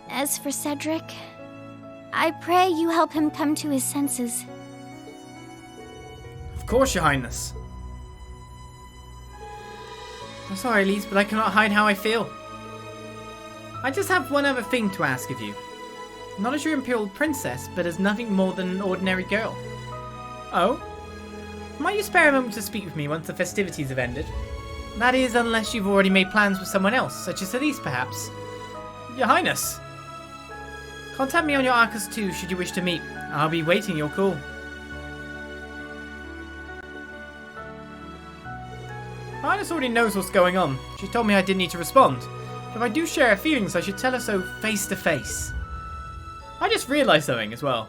as for Cedric, I pray you help him come to his senses. Of course, Your Highness. I'm sorry, Elise, but I cannot hide how I feel. I just have one other thing to ask of you. Not as your Imperial Princess, but as nothing more than an ordinary girl. Oh? Might you spare a moment to speak with me once the festivities have ended? That is, unless you've already made plans with someone else, such as Elise, perhaps. Your Highness! Contact me on your Arcus 2 should you wish to meet. I'll be waiting your call. Your Highness already knows what's going on. She told me I didn't need to respond. But if I do share her feelings, I should tell her so face to face. I just realised something as well.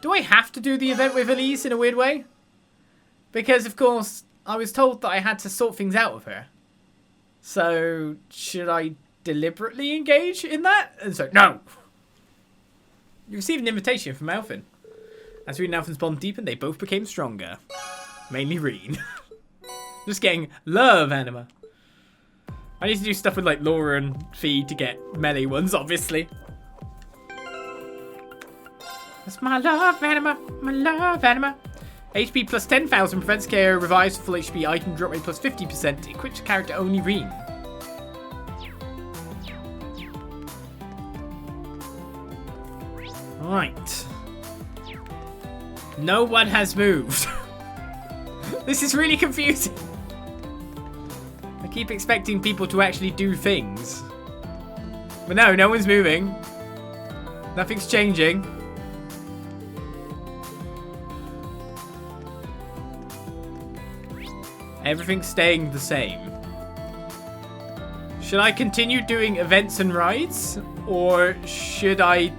Do I have to do the event with Elise in a weird way? Because, of course, I was told that I had to sort things out with her. So, should I deliberately engage in that? And so, no! You received an invitation from Alphen. As Rean and Alphen's bond deepened, they both became stronger. Mainly Rean. Just getting love anima. I need to do stuff with like Laura and Fee to get melee ones, obviously. That's my love anima, my love anima. HP plus 10,000 prevents KO, revives full HP, item drop rate plus 50%, equips character only Rean. Right. No one has moved. This is really confusing. I keep expecting people to actually do things. But no, no one's moving. Nothing's changing. Everything's staying the same. Should I continue doing events and rides? Or should I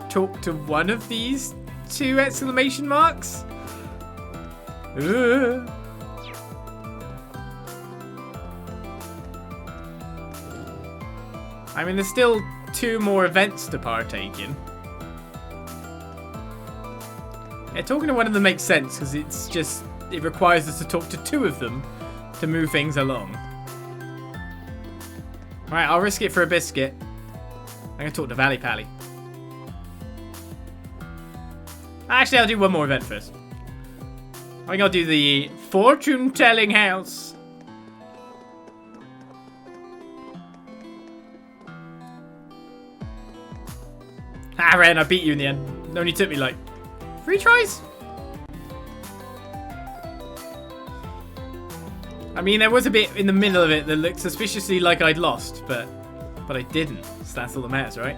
talk to one of these two exclamation marks? I mean, there's still 2 more events to partake in. Yeah, talking to one of them makes sense because it's just, it requires us to talk to 2 of them to move things along. Alright, I'll risk it for a biscuit. I'm going to talk to Valley Pally. Actually, I'll do one more event first. I think I'll do the fortune-telling house. Ah, Ren, I beat you in the end. It only took me like 3 tries? I mean, there was a bit in the middle of it that looked suspiciously like I'd lost, but I didn't. So that's all that matters, right?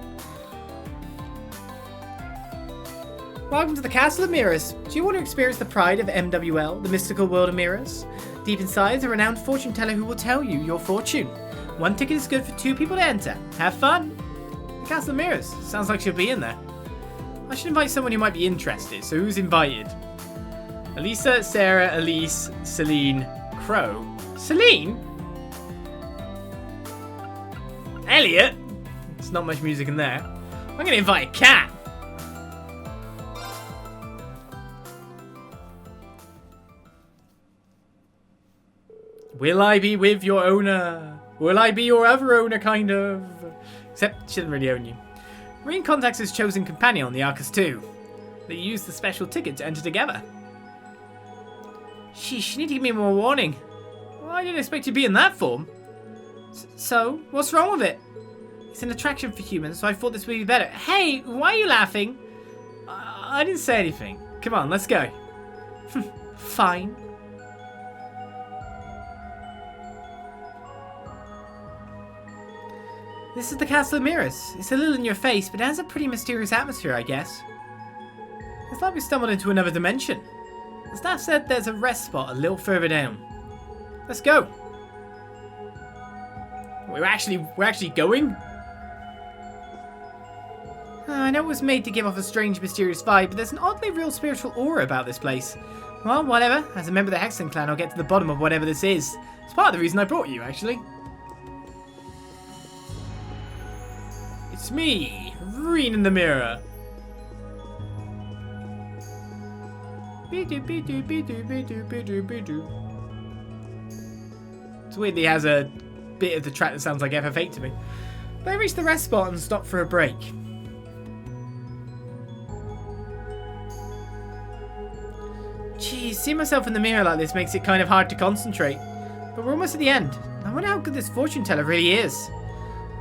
Welcome to the Castle of Mirrors. Do you want to experience the pride of MWL, the mystical world of mirrors? Deep inside is a renowned fortune teller who will tell you your fortune. 1 ticket is good for 2 people to enter. Have fun! The Castle of Mirrors. Sounds like she'll be in there. I should invite someone who might be interested, so who's invited? Elisa, Sarah, Elise, Celine, Crow. Celine? Elliot? There's not much music in there. I'm going to invite a cat. Will I be with your owner? Will I be your other owner, kind of? Except she doesn't really own you. Rean contacts his chosen companion on the Arcus 2. They use the special ticket to enter together. Sheesh, you need to give me more warning. Well, I didn't expect you to be in that form. So, what's wrong with it? It's an attraction for humans, so I thought this would be better. Hey, why are you laughing? I didn't say anything. Come on, let's go. Fine. This is the Castle of Mirrors. It's a little in your face, but it has a pretty mysterious atmosphere, I guess. It's like we stumbled into another dimension. The staff said there's a rest spot a little further down. Let's go. We're actually going? I know it was made to give off a strange, mysterious vibe, but there's an oddly real spiritual aura about this place. Well, whatever. As a member of the Hexen clan, I'll get to the bottom of whatever this is. It's part of the reason I brought you, actually. It's me, Rean in the mirror. It's weird that he has a bit of the track that sounds like FF8 to me. But I reached the rest spot and stopped for a break. Geez, seeing myself in the mirror like this makes it kind of hard to concentrate. But we're almost at the end. I wonder how good this fortune teller really is.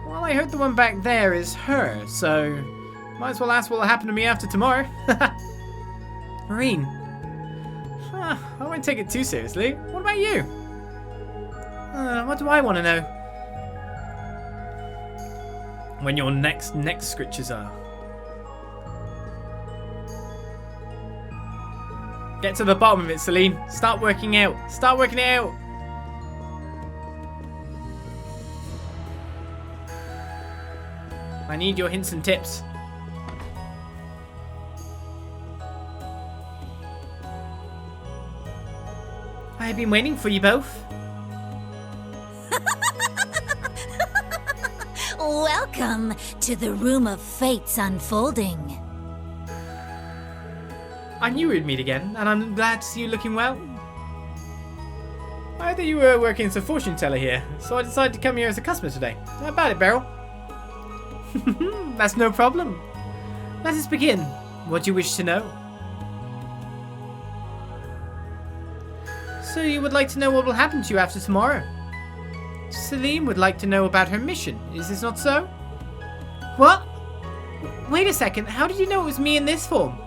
Well, I heard the one back there is her, so might as well ask what will happen to me after tomorrow. Rean. I won't take it too seriously. What about you? What do I want to know? When your next scriptures are. Get to the bottom of it, Celine. Start working out. Start working it out. I need your hints and tips. I've been waiting for you both. Welcome to the Room of Fate's Unfolding. I knew we'd meet again, and I'm glad to see you looking well. I heard that you were working as a fortune teller here, so I decided to come here as a customer today. How about it, Beryl? That's no problem. Let us begin. What do you wish to know? So you would like to know what will happen to you after tomorrow? Celine would like to know about her mission. Is this not so? What? Wait a second. How did you know it was me in this form?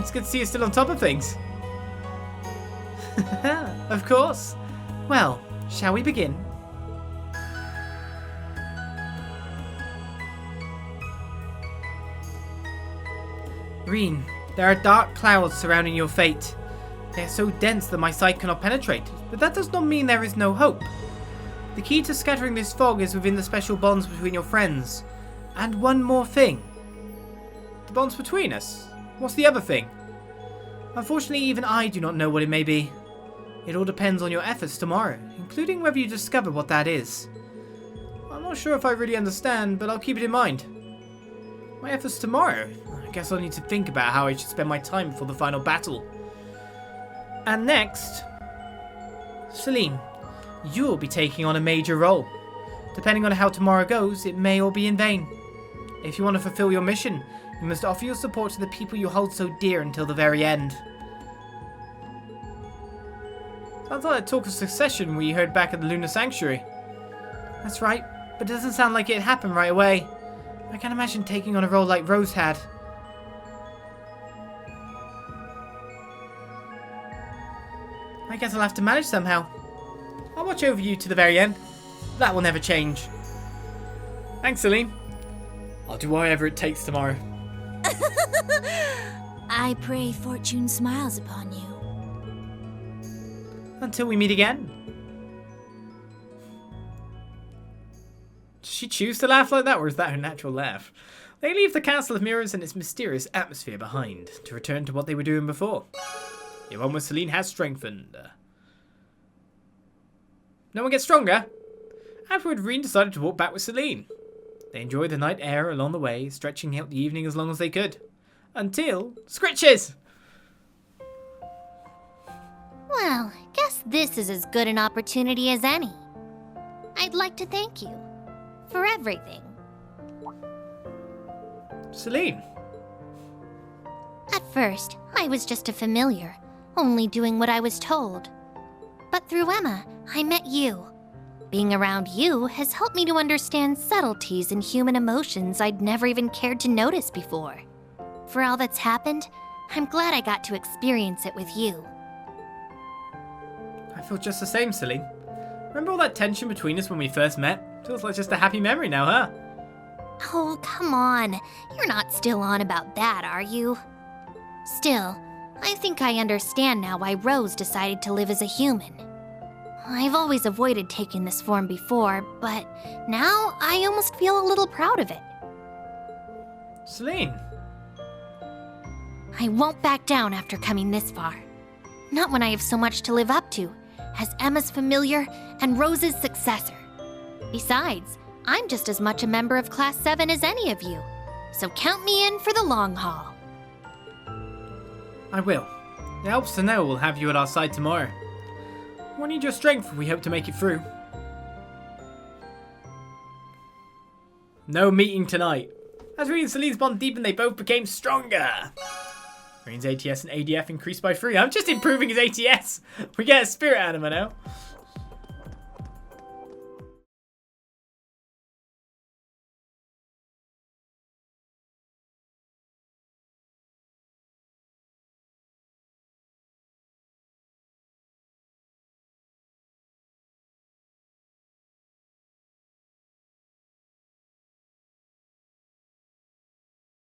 It's good to see you still on top of things. Of course. Well, shall we begin? Rean, there are dark clouds surrounding your fate. They are so dense that my sight cannot penetrate, but that does not mean there is no hope. The key to scattering this fog is within the special bonds between your friends. And one more thing. The bonds between us? What's the other thing? Unfortunately, even I do not know what it may be. It all depends on your efforts tomorrow, including whether you discover what that is. I'm not sure if I really understand, but I'll keep it in mind. My efforts tomorrow? I guess I'll need to think about how I should spend my time before the final battle. And next, Celine, you'll be taking on a major role. Depending on how tomorrow goes, it may all be in vain. If you want to fulfill your mission, you must offer your support to the people you hold so dear until the very end. Sounds like that talk of succession we heard back at the Lunar Sanctuary. That's right, but it doesn't sound like it happened right away. I can't imagine taking on a role like Rose had. I guess I'll have to manage somehow. I'll watch over you to the very end. That will never change. Thanks, Celine. I'll do whatever it takes tomorrow. I pray fortune smiles upon you. Until we meet again. Does she choose to laugh like that, or is that her natural laugh? They leave the Castle of Mirrors and its mysterious atmosphere behind, to return to what they were doing before. Your one with Celine has strengthened. No one gets stronger? Afterward, Rean decided to walk back with Celine. They enjoyed the night air along the way, stretching out the evening as long as they could. Until... Scritches! Well, guess this is as good an opportunity as any. I'd like to thank you for everything. Celine. At first, I was just a familiar, only doing what I was told. But through Emma, I met you. Being around you has helped me to understand subtleties in human emotions I'd never even cared to notice before. For all that's happened, I'm glad I got to experience it with you. I feel just the same, Celine. Remember all that tension between us when we first met? Feels like just a happy memory now, huh? Oh, come on. You're not still on about that, are you? Still, I think I understand now why Rose decided to live as a human. I've always avoided taking this form before, but now I almost feel a little proud of it. Celine. I won't back down after coming this far. Not when I have so much to live up to, as Emma's familiar and Rose's successor. Besides, I'm just as much a member of Class 7 as any of you, so count me in for the long haul. I will. It helps to know we'll have you at our side tomorrow. We need your strength if we hope to make it through. No meeting tonight. As Rean and Celine's bond deepened, they both became stronger. Rean's ATS and ADF increased by 3. I'm just improving his ATS. We get a spirit animal now.